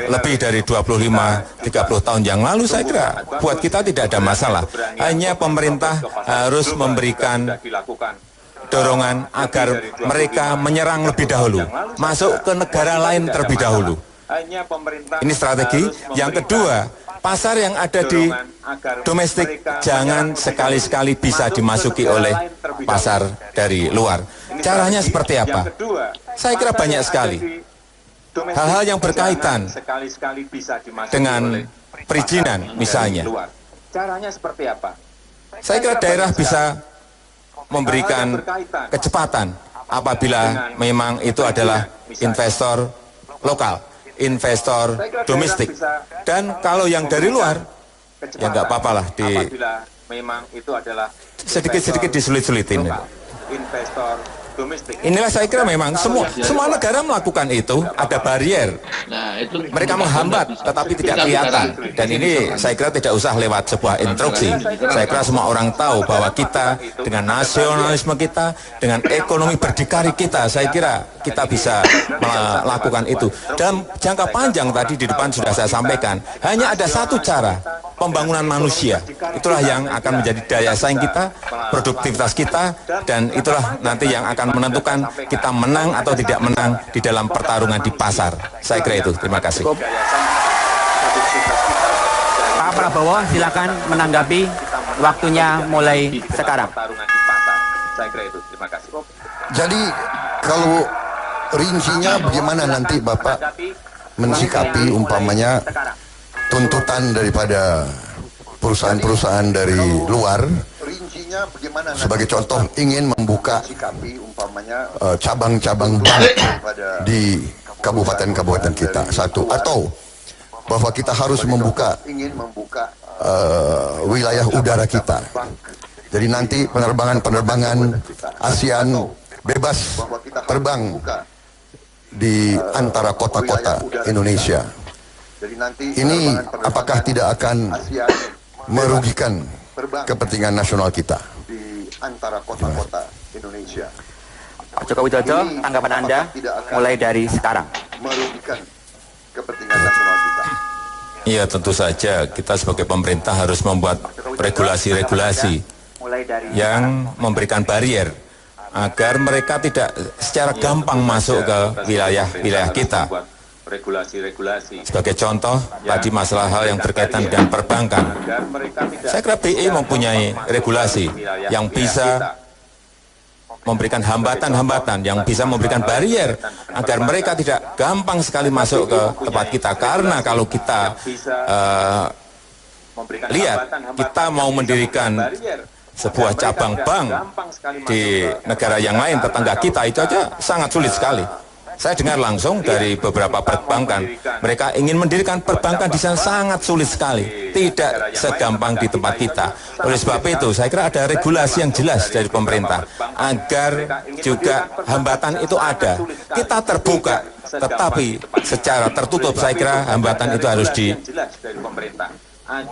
lebih dari 25-30 tahun yang lalu. Saya kira buat kita tidak ada masalah. Hanya pemerintah harus memberikan dorongan agar mereka menyerang lebih dahulu, masuk ke negara lain terlebih dahulu. Ini strategi. Yang kedua, pasar yang ada di domestik jangan sekali-sekali bisa dimasuki oleh pasar dari luar. Caranya seperti apa? Saya kira banyak sekali hal-hal yang berkaitan dengan perizinan misalnya. Caranya seperti apa? Saya kira daerah bisa memberikan kecepatan apabila memang itu adalah investor lokal, investor domestik. Dan kalau yang dari luar, Ya nggak apa-apa lah, apabila memang itu adalah sedikit-sedikit disulit-sulitin. investor domestik. Inilah saya kira memang semua negara melakukan itu, ada barier. Nah, itu Mereka menghambat tetapi tidak kelihatan. Dan ini saya kira tidak usah lewat sebuah instruksi. Saya kira semua orang tahu bahwa kita dengan nasionalisme kita, dengan ekonomi berdikari kita, saya kira kita bisa melakukan itu. Dan jangka panjang tadi di depan sudah saya sampaikan, hanya ada satu cara, pembangunan manusia. Itulah yang akan menjadi daya saing kita, produktivitas kita, dan itulah nanti yang akan menentukan kita menang atau tidak menang di dalam pertarungan di pasar. Saya kira itu. Terima kasih. Pak Prabowo, silakan menanggapi, waktunya mulai sekarang. Saya kira itu. Terima kasih. Jadi kalau rincinya bagaimana nanti Bapak mensikapi umpamanya tuntutan daripada perusahaan-perusahaan dari luar, sebagai contoh ingin membuka cabang-cabang bank di kabupaten-kabupaten kita, satu, atau bahwa kita harus membuka wilayah udara kita. Jadi nanti penerbangan ASEAN bebas terbang di antara kota-kota Indonesia. Ini apakah tidak akan merugikan kepentingan nasional kita di antara kota-kota Indonesia? Pak Joko Widodo, tanggapan Anda mulai dari sekarang. Merugikan kepentingan nasional kita. Iya, tentu saja kita sebagai pemerintah harus membuat regulasi-regulasi yang memberikan barier agar mereka tidak secara gampang masuk ke wilayah-wilayah kita. Regulasi-regulasi. Sebagai contoh, tadi masalah hal yang berkaitan dengan perbankan. Saya kira BI mempunyai regulasi yang bisa memberikan hambatan-hambatan, yang bisa memberikan barier agar mereka tidak gampang sekali masuk ke tempat kita. Karena kalau kita lihat, kita mau mendirikan sebuah cabang bank di negara yang lain tetangga kita, itu aja sangat sulit sekali. Saya dengar langsung dari beberapa perbankan, mereka ingin mendirikan perbankan di sana sangat sulit sekali, tidak segampang di tempat kita. Oleh sebab itu, saya kira ada regulasi yang jelas dari pemerintah, agar juga hambatan itu ada. Kita terbuka, tetapi secara tertutup, saya kira hambatan itu harus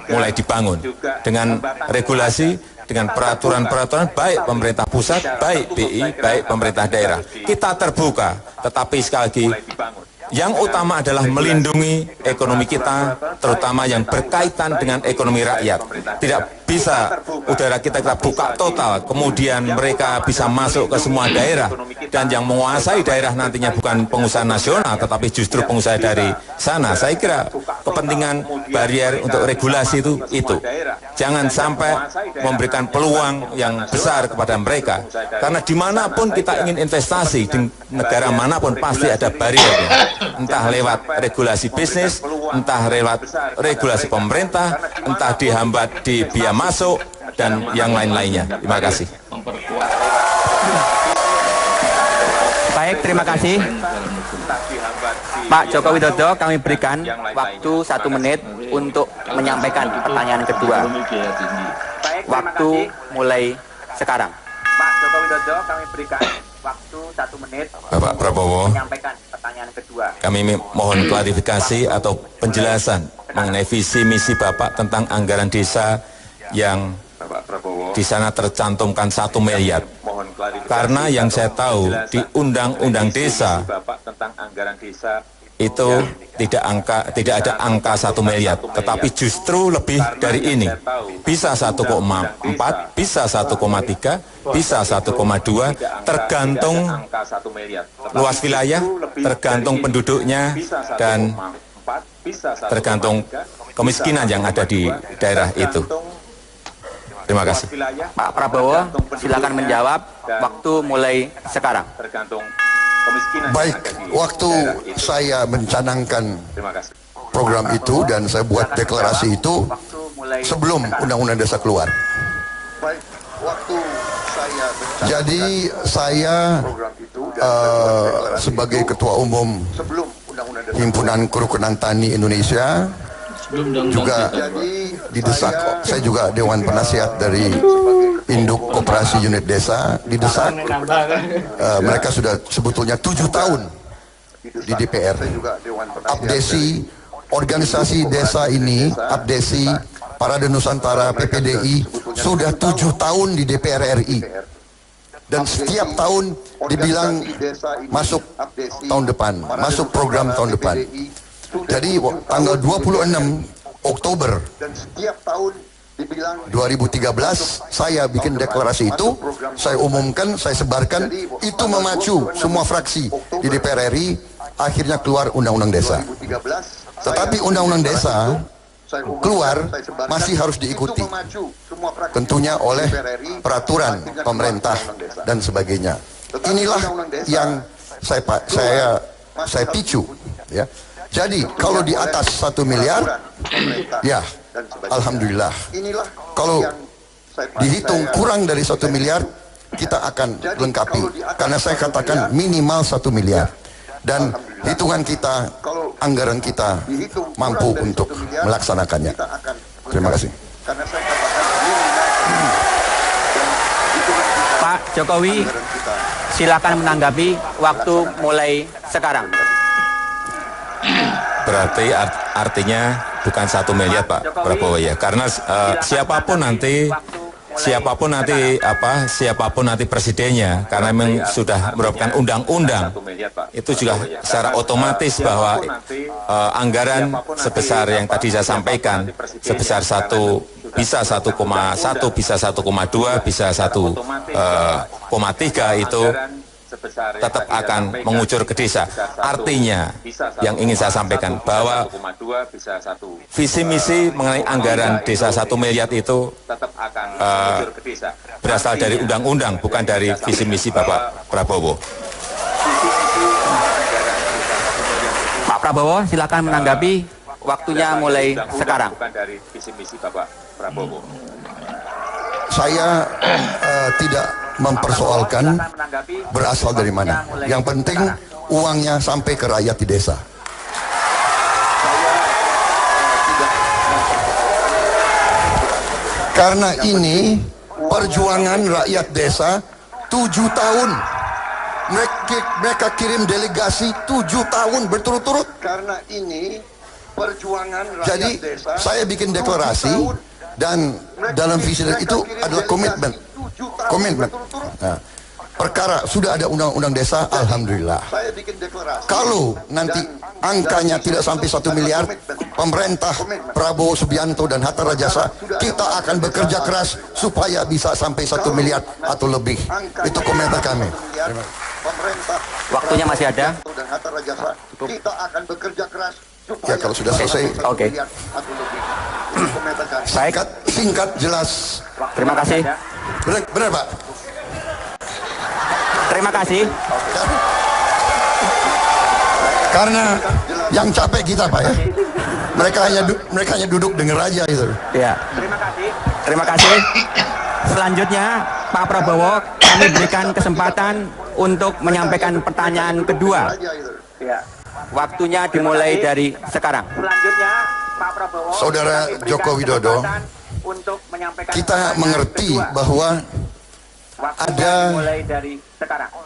mulai dibangun dengan regulasi, dengan peraturan-peraturan baik pemerintah pusat, baik BI, baik pemerintah daerah. Kita terbuka, tetapi sekali lagi yang utama adalah melindungi ekonomi kita, terutama yang berkaitan dengan ekonomi rakyat. Tidak bisa udara kita buka total, kemudian mereka bisa masuk ke semua daerah, dan yang menguasai daerah nantinya bukan pengusaha nasional, tetapi justru pengusaha dari sana. Saya kira kepentingan barier untuk regulasi itu. Jangan sampai memberikan peluang yang besar kepada mereka, karena dimanapun kita ingin investasi, di negara manapun pasti ada bariernya. Entah lewat regulasi bisnis, entah lewat regulasi pemerintah, entah dihambat di biaya masuk, dan yang lain-lainnya. Terima kasih. Baik, terima kasih. Pak Joko Widodo, kami berikan waktu 1 menit untuk menyampaikan pertanyaan kedua. Waktu mulai sekarang. Pak Joko Widodo, kami berikan waktu 1 menit Bapak Prabowo, menyampaikan pertanyaan kedua. kami mohon klarifikasi atau penjelasan mengenai visi misi Bapak tentang anggaran desa yang di sana tercantumkan 1 miliar. Karena yang saya tahu di Undang-Undang Desa itu tidak ada angka 1 miliar, tetapi justru lebih dari ini. Bisa 1,4, bisa 1,3, bisa 1,2, tergantung luas wilayah, tergantung penduduknya, dan tergantung kemiskinan yang ada di daerah itu. Terima kasih. Pak Prabowo, silakan menjawab. Waktu mulai sekarang. Baik, waktu saya mencanangkan program itu dan saya buat deklarasi itu sebelum Undang-Undang Desa keluar. Jadi saya sebagai Ketua Umum Himpunan Kerukunan Tani Indonesia juga didesak. Saya juga Dewan Penasihat dari Induk Koperasi Unit Desa didesak. Mereka sudah sebetulnya 7 tahun di DPR. Abdesi organisasi desa ini, Abdesi Parade Nusantara PPDI sudah 7 tahun di DPR RI. Dan setiap tahun dibilang masuk tahun depan, masuk program tahun depan. Jadi tanggal 26 Oktober 2013 saya bikin deklarasi itu, saya umumkan, saya sebarkan, itu memacu semua fraksi di DPR RI, akhirnya keluar Undang-Undang Desa. Tetapi Undang-Undang Desa keluar masih harus diikuti, tentunya oleh peraturan pemerintah dan sebagainya. Inilah yang saya picu, ya. Jadi kalau di atas 1 miliar, ya alhamdulillah. Kalau dihitung kurang dari 1 miliar, kita akan lengkapi. Karena saya katakan minimal 1 miliar. Dan hitungan kita, anggaran kita mampu untuk melaksanakannya. Terima kasih. Pak Jokowi, silakan menanggapi, waktu mulai sekarang. Berarti artinya bukan 1 miliar Pak Prabowo ya, karena siapapun nanti presidennya, karena memang sudah merupakan undang-undang, itu juga secara otomatis bahwa anggaran sebesar yang tadi saya sampaikan, sebesar bisa 1,1, bisa 1,2, bisa 1,3 itu tetap akan mengucur ke desa. Artinya yang ingin saya sampaikan bahwa visi misi mengenai anggaran desa 1 miliar itu berasal dari undang-undang, bukan dari visi misi Bapak Prabowo. Pak Prabowo, silakan menanggapi, waktunya mulai sekarang. Saya tidak mempersoalkan berasal dari mana. Yang penting uangnya sampai ke rakyat di desa. Karena ini perjuangan rakyat desa 7 tahun. Mereka kirim delegasi 7 tahun berturut-turut. Karena ini perjuangan rakyat jadi, desa. Jadi saya bikin deklarasi dan dalam visi itu adalah komitmen. Nah, perkara sudah ada undang-undang desa, alhamdulillah. Kalau nanti angkanya tidak sampai 1 miliar, pemerintah Prabowo Subianto dan Hatta Rajasa, kita akan bekerja keras supaya bisa sampai 1 miliar atau lebih. Itu komentar kami. Waktunya masih ada. Kita akan bekerja keras. Ya kalau sudah selesai. Oke. Singkat, jelas. Terima kasih. Benar Pak. Terima kasih. Karena yang capek kita Pak ya. Mereka hanya duduk denger aja itu. Ya. Terima kasih. Selanjutnya Pak Prabowo, kami berikan kesempatan untuk menyampaikan pertanyaan kedua. Waktunya dimulai dari sekarang. Selanjutnya Pak Prabowo, Saudara Joko Widodo, kita mengerti bahwa ada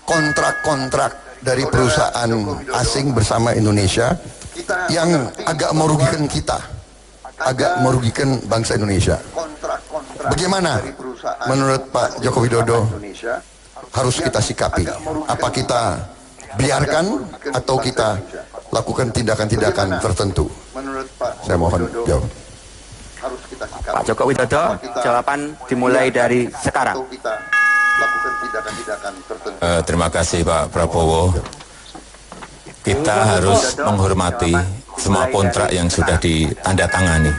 kontrak-kontrak dari perusahaan asing bersama Indonesia yang agak merugikan kita, agak merugikan bangsa Indonesia. Bagaimana menurut Pak Joko Widodo harus kita sikapi? Apa kita biarkan atau kita lakukan tindakan-tindakan tertentu? Saya mohon jawab. Pak Joko Widodo, jawaban dimulai dari sekarang. Terima kasih Pak Prabowo. Kita harus menghormati semua kontrak yang sudah ditandatangani.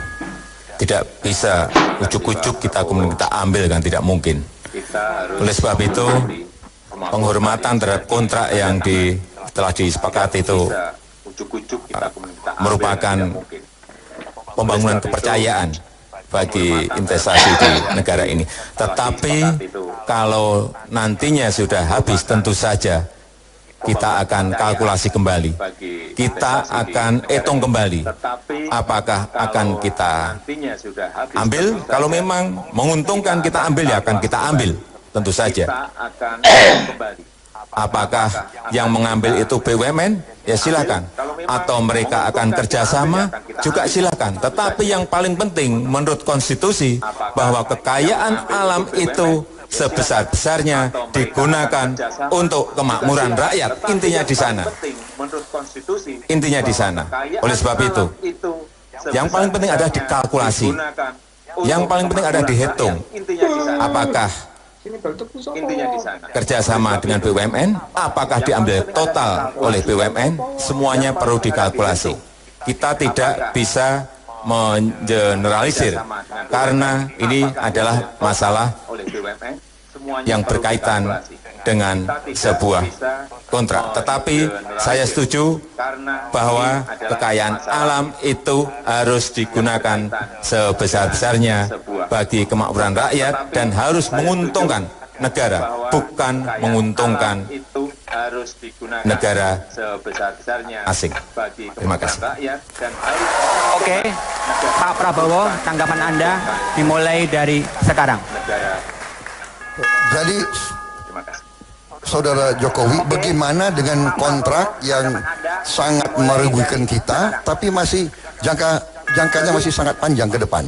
Tidak bisa ujuk-ujuk kita kemudian kita ambil, kan tidak mungkin. Oleh sebab itu, penghormatan terhadap kontrak yang telah disepakati itu merupakan pembangunan kepercayaan bagi investasi di negara ini. Tetapi kalau nantinya sudah habis, tentu saja kita akan kalkulasi kembali. Kita akan hitung kembali. Apakah akan kita ambil? Kalau memang menguntungkan kita ambil, ya akan kita ambil. Tentu saja. Apakah yang mengambil itu BUMN? Ya silakan. Atau mereka akan kerjasama? Juga silakan. Tetapi yang paling penting menurut konstitusi, bahwa kekayaan alam itu sebesar-besarnya digunakan untuk kemakmuran rakyat. Intinya di sana. Intinya di sana. Oleh sebab itu, yang paling penting adalah dikalkulasi. Yang paling penting adalah dihitung. Apakah kerjasama dengan BUMN? Apakah diambil total oleh BUMN? Semuanya perlu dikalkulasi. Kita tidak bisa mengeneralisir, karena ini adalah masalah yang berkaitan dengan sebuah kontrak. Tetapi saya setuju bahwa kekayaan alam itu harus digunakan sebesar-besarnya bagi kemakmuran rakyat dan harus menguntungkan negara, bukan menguntungkan negara asing. Terima kasih. Oke, Pak Prabowo, tanggapan Anda dimulai dari sekarang. Jadi, Saudara Jokowi, bagaimana dengan kontrak yang sangat merugikan kita, tapi masih jangkanya masih sangat panjang ke depan?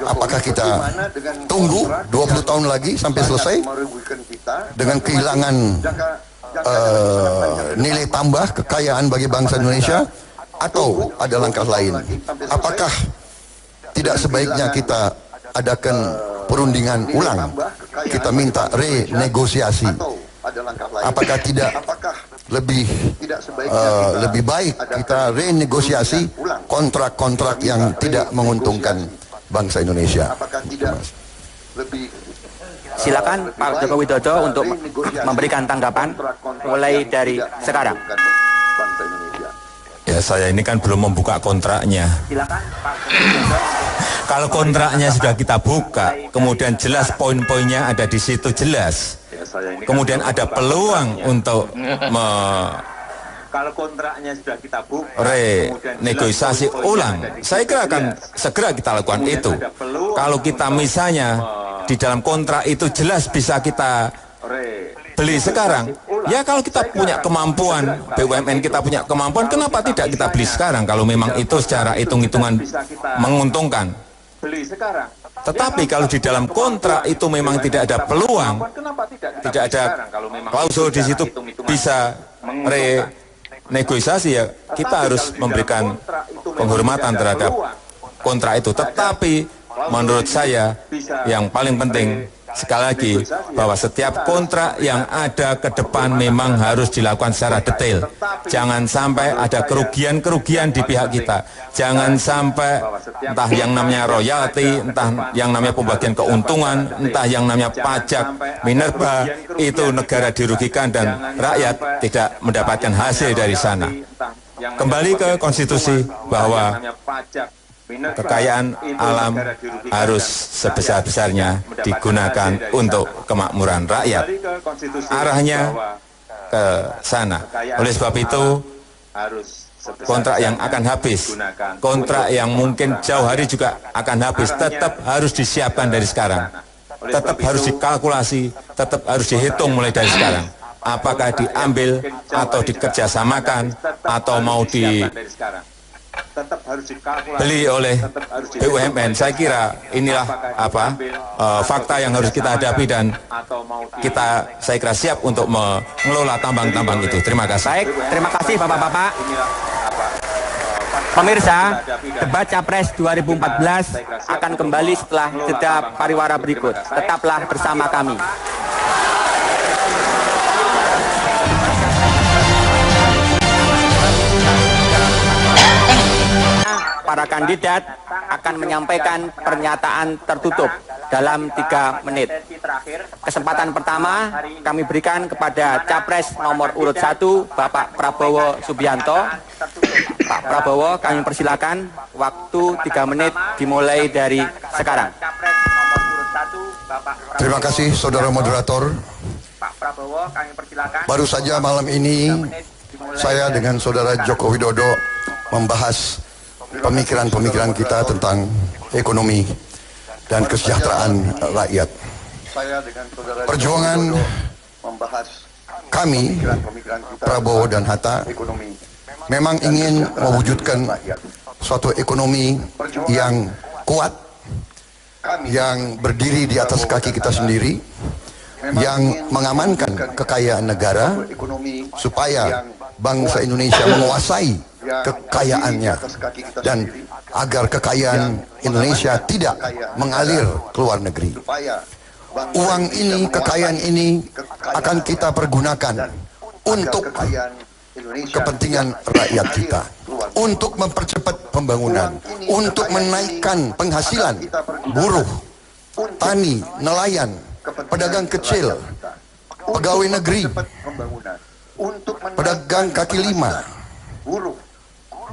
Apakah kita tunggu 20 tahun lagi sampai selesai dengan kehilangan nilai tambah kekayaan bagi bangsa Indonesia, atau ada langkah lain? Apakah tidak sebaiknya kita adakan perundingan ulang, kita minta renegosiasi? Apakah tidak lebih baik kita renegosiasi kontrak-kontrak yang tidak menguntungkan bangsa Indonesia? Silakan Pak Joko Widodo untuk memberikan tanggapan mulai dari sekarang. Ya, saya ini kan belum membuka kontraknya. Silakan Pak Joko Widodo. Kalau kontraknya sudah kita buka, kemudian jelas poin-poinnya ada di situ jelas. Kemudian ada peluang untuk kalau kontraknya sudah kita buka, renegosiasi ulang. Saya kira akan segera kita lakukan itu. Kalau kita misalnya di dalam kontrak itu jelas bisa kita beli sekarang, ya kalau kita punya kemampuan, BUMN kita punya kemampuan, kenapa tidak kita beli sekarang kalau memang itu secara hitung-hitungan menguntungkan? Tetapi kalau di dalam kontrak itu memang tidak ada peluang, tidak ada klausul di situ bisa renegosiasi, ya kita harus memberikan penghormatan terhadap kontrak itu. Tetapi menurut saya yang paling penting sekali lagi, bahwa setiap kontrak yang ada ke depan memang harus dilakukan secara detail. Jangan sampai ada kerugian-kerugian di pihak kita. Jangan sampai entah yang namanya royalti, entah yang namanya pembagian keuntungan, entah yang namanya pajak, minerba, itu negara dirugikan dan rakyat tidak mendapatkan hasil dari sana. Kembali ke konstitusi, bahwa kekayaan alam harus sebesar-besarnya digunakan untuk kemakmuran rakyat. Arahnya ke sana. Oleh sebab itu, kontrak yang akan habis, kontrak yang mungkin jauh hari juga akan habis, tetap harus disiapkan dari sekarang. Tetap harus dikalkulasi, tetap harus dihitung mulai dari sekarang. Apakah diambil atau dikerjasamakan atau mau beli oleh BUMN. Saya kira inilah fakta yang harus kita hadapi, dan saya kira siap untuk mengelola tambang-tambang itu. Terima kasih. Baik, terima kasih Bapak-bapak. Pemirsa, debat Capres 2014 akan kembali setelah jeda pariwara berikut. Tetaplah bersama kami. Para kandidat akan menyampaikan pernyataan tertutup dalam 3 menit. Kesempatan pertama kami berikan kepada Capres nomor urut 1, Bapak Prabowo Subianto. Pak Prabowo, kami persilakan, waktu 3 menit dimulai dari sekarang. Terima kasih, Saudara Moderator. Prabowo, kami persilakan. Baru saja malam ini saya dengan saudara Joko Widodo membahas pemikiran-pemikiran kita tentang ekonomi dan kesejahteraan rakyat. Perjuangan kami, Prabowo dan Hatta, memang ingin mewujudkan suatu ekonomi yang kuat, yang berdiri di atas kaki kita sendiri, yang mengamankan kekayaan negara supaya bangsa Indonesia menguasai kekayaannya dan agar kekayaan Indonesia tidak mengalir ke luar negeri. Uang ini, kekayaan ini akan kita pergunakan untuk kepentingan rakyat kita, untuk mempercepat pembangunan, untuk menaikkan penghasilan buruh, tani, nelayan, pedagang kecil, pegawai negeri, pedagang kaki lima,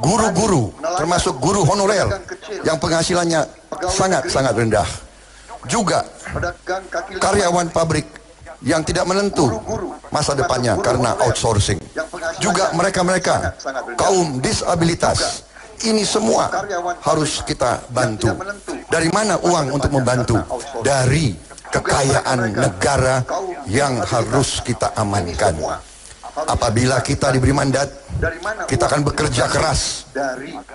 guru-guru, termasuk guru honorer yang penghasilannya sangat-sangat rendah, juga karyawan pabrik yang tidak menentu masa depannya karena outsourcing, juga mereka-mereka kaum disabilitas. Ini semua harus kita bantu. Dari mana uang untuk membantu? Dari kekayaan negara yang harus kita amankan. Apabila kita diberi mandat, kita akan bekerja keras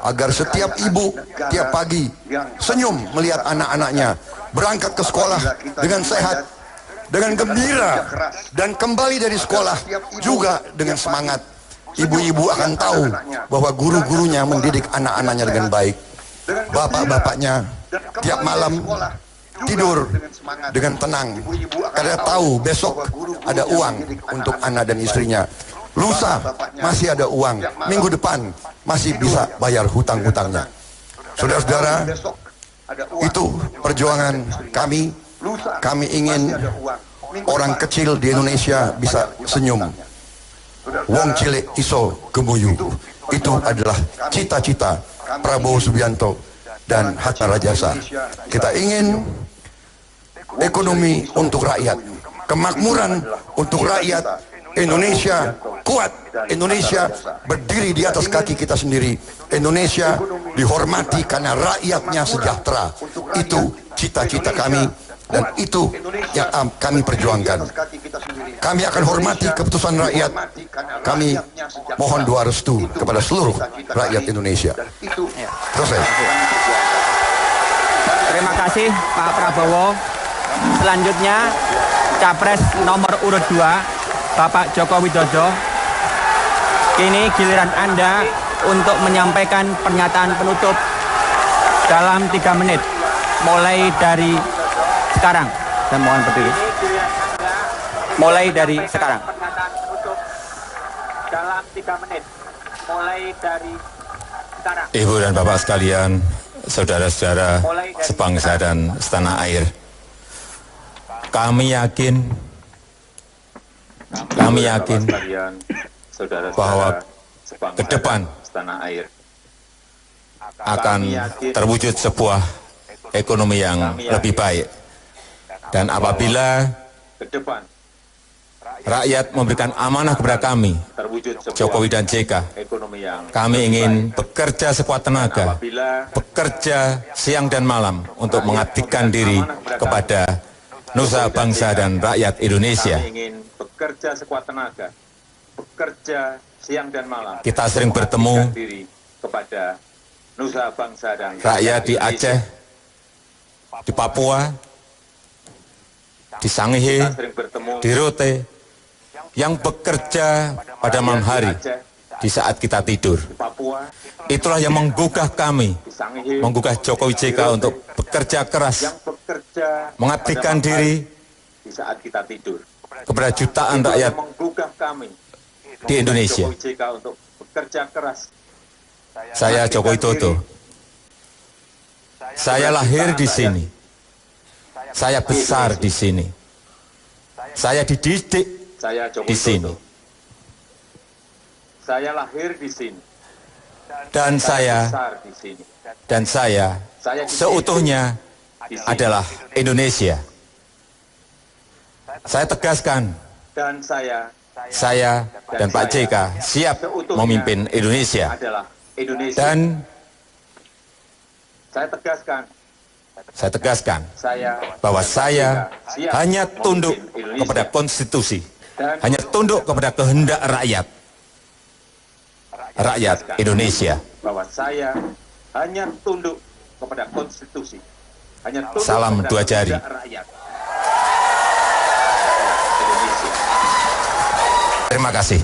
agar setiap ibu tiap pagi senyum melihat anak-anaknya berangkat ke sekolah dengan sehat, dengan gembira, dan kembali dari sekolah juga dengan semangat. Ibu-ibu akan tahu bahwa guru-gurunya mendidik anak-anaknya dengan baik. Bapak-bapaknya tiap malam tidur dengan tenang karena tahu besok ada uang untuk anak dan istrinya. Lusa masih ada uang, minggu depan masih bisa bayar hutang-hutangnya. Saudara-saudara, itu perjuangan kami. Kami ingin orang kecil di Indonesia bisa senyum. Wong cilik iso gemuyu. Itu adalah cita-cita Prabowo Subianto dan Hatta Rajasa. Kita ingin ekonomi untuk rakyat, kemakmuran untuk rakyat, Indonesia kuat, Indonesia berdiri di atas kaki kita sendiri, Indonesia dihormati karena rakyatnya sejahtera. Itu cita-cita kami dan itu yang kami perjuangkan. Kami akan hormati keputusan rakyat. Kami mohon doa restu kepada seluruh rakyat Indonesia. Selesai. Terima kasih Pak Prabowo. Selanjutnya Capres nomor urut 2 Bapak Joko Widodo. Kini giliran Anda untuk menyampaikan pernyataan penutup dalam 3 menit mulai dari sekarang. Dan mohon berdiri. Mulai dari sekarang. Pernyataan penutup dalam 3 menit mulai dari sekarang. Ibu dan Bapak sekalian, saudara-saudara sebangsa dan setanah air, kami yakin bahwa ke depan akan terwujud sebuah ekonomi yang lebih baik. Dan apabila rakyat memberikan amanah kepada kami, Jokowi dan JK, kami ingin bekerja sekuat tenaga, bekerja siang dan malam untuk mengabdikan diri kepada nusa bangsa dan rakyat Indonesia. Bekerja sekuat tenaga, bekerja siang dan malam. Kita sering bertemu kepada nusa bangsa dan rakyat di Aceh, di Papua, di Sangihe, di Rote, yang bekerja pada malam hari di saat kita tidur. Itulah yang menggugah kami, menggugah Jokowi JK untuk bekerja keras, mengabdikan diri di saat kita tidur kepada jutaan rakyat di Indonesia. Untuk bekerja keras. Saya Joko Widodo. Saya lahir di sini. Saya besar di sini. Saya dididik di sini. Saya lahir di sini. Dan saya seutuhnya adalah Indonesia. Saya tegaskan dan saya dan Pak JK siap memimpin Indonesia. adalah Indonesia. Dan saya tegaskan bahwa saya hanya tunduk kepada konstitusi, hanya tunduk kepada kehendak rakyat Indonesia. bahwa saya hanya tunduk kepada konstitusi, hanya tunduk Salam kepada dua jari. kehendak rakyat Indonesia. Terima kasih.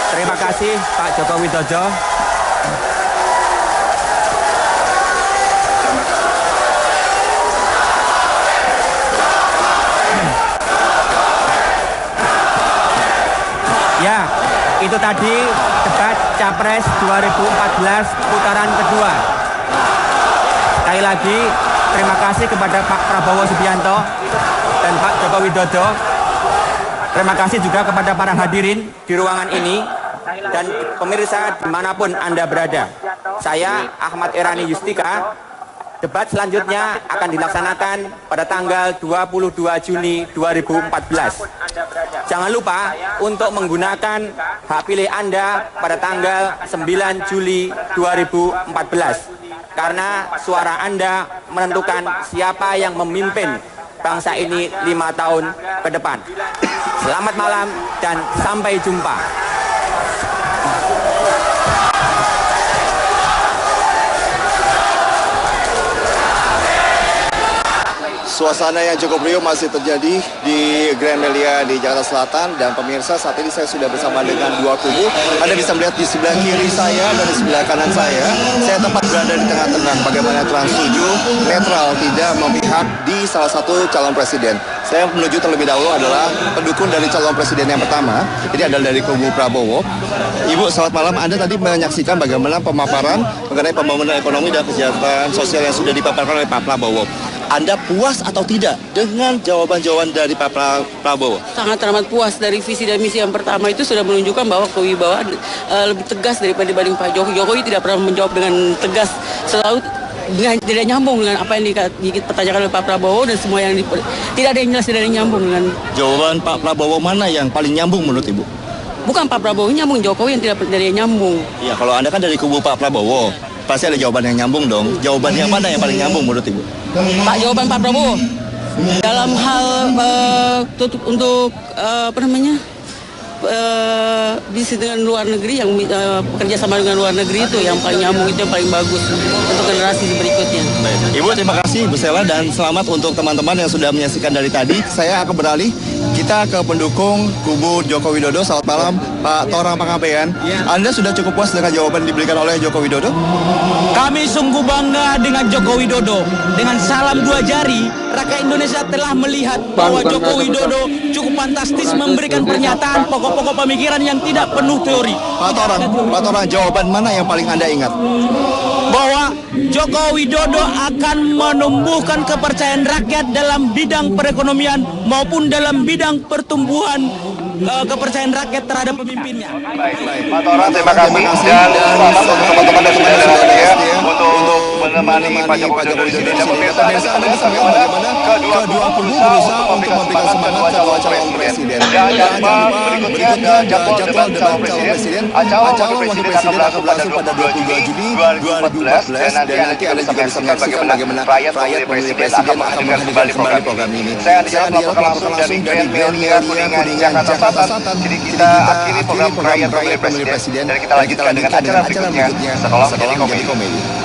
Terima kasih Pak Joko Widodo. Ya, itu tadi debat Capres 2014 putaran kedua. Sekali lagi, terima kasih kepada Pak Prabowo Subianto dan Pak Joko Widodo. Terima kasih juga kepada para hadirin di ruangan ini dan pemirsa dimanapun Anda berada. Saya Ahmad Irani Yustika. Debat selanjutnya akan dilaksanakan pada tanggal 22 Juni 2014. Jangan lupa untuk menggunakan hak pilih Anda pada tanggal 9 Juli 2014. Karena suara Anda menentukan siapa yang memimpin bangsa ini 5 tahun ke depan. Selamat malam dan sampai jumpa. Suasana yang cukup riuh masih terjadi di Grand Melia di Jakarta Selatan, dan pemirsa, saat ini saya sudah bersama dengan dua kubu. Anda bisa melihat di sebelah kiri saya dan di sebelah kanan saya tepat berada di tengah-tengah. Bagaimana Trans 7 netral, tidak memihak di salah satu calon presiden. Saya menuju terlebih dahulu adalah pendukung dari calon presiden yang pertama. Ini adalah dari kubu Prabowo. Ibu, selamat malam. Anda tadi menyaksikan bagaimana pemaparan mengenai pembangunan ekonomi dan kesejahteraan sosial yang sudah dipaparkan oleh Pak Prabowo. Anda puas atau tidak dengan jawaban-jawaban dari Pak Prabowo? Sangat amat puas. Dari visi dan misi yang pertama itu sudah menunjukkan bahwa kewibawaan lebih tegas daripada dibanding Pak Jokowi. Jokowi tidak pernah menjawab dengan tegas, selalu tidak nyambung dengan apa yang dipertanyakan oleh Pak Prabowo, dan semua yang tidak ada yang jelas, tidak ada yang nyambung dengan. Jawaban Pak Prabowo mana yang paling nyambung menurut Ibu? Bukan Pak Prabowo nyambung, Jokowi yang tidak ada yang nyambung. Iya, kalau Anda kan dari kubu Pak Prabowo, pasti ada jawaban yang nyambung dong. Jawaban yang mana yang paling nyambung menurut Ibu? Pak, jawaban Pak Prabowo dalam hal untuk bisnis dengan luar negeri, yang bekerja sama dengan luar negeri, itu yang paling nyambung, itu yang paling bagus untuk generasi berikutnya. Baik. Ibu, terima kasih Bu Sela, dan selamat untuk teman-teman yang sudah menyaksikan dari tadi. Saya akan beralih, kita ke pendukung kubu Joko Widodo. Selamat malam Pak Torang Panggabean. Anda sudah cukup puas dengan jawaban diberikan oleh Joko Widodo? Kami sungguh bangga dengan Joko Widodo. Dengan salam dua jari, rakyat Indonesia telah melihat bahwa Joko Widodo cukup fantastis memberikan pernyataan pokok-pokok pemikiran yang tidak penuh teori. Pak Torang, jawaban mana yang paling Anda ingat? Bahwa Joko Widodo akan menumbuhkan kepercayaan rakyat dalam bidang perekonomian maupun dalam bidang pertumbuhan kepercayaan rakyat terhadap pemimpinnya. Baik. Pak Torang, terima kasih, dan selamat untuk teman-teman yang sudah ada ya untuk menemani Pak Joko Widodo di sini. Dan pemirsa, Anda bisa melihat bagaimana kedua kubu berusaha untuk memberikan semangat calon presiden. Dan jangan lupa berikutnya ada jadwal debat calon presiden. Calon wakil presiden akan berlangsung pada 22 Juni 2014, dan nanti Anda juga bisa menyaksikan bagaimana rakyat memilih presiden akan menghadirkan kembali program ini. Saya Andi langsung dari Grand Melia Kuningan, Jakarta Selatan. Jadi kita akhiri program rakyat memilih presiden, dan kita lanjutkan dengan acara berikutnya, Sekolah Menjadi Komedi.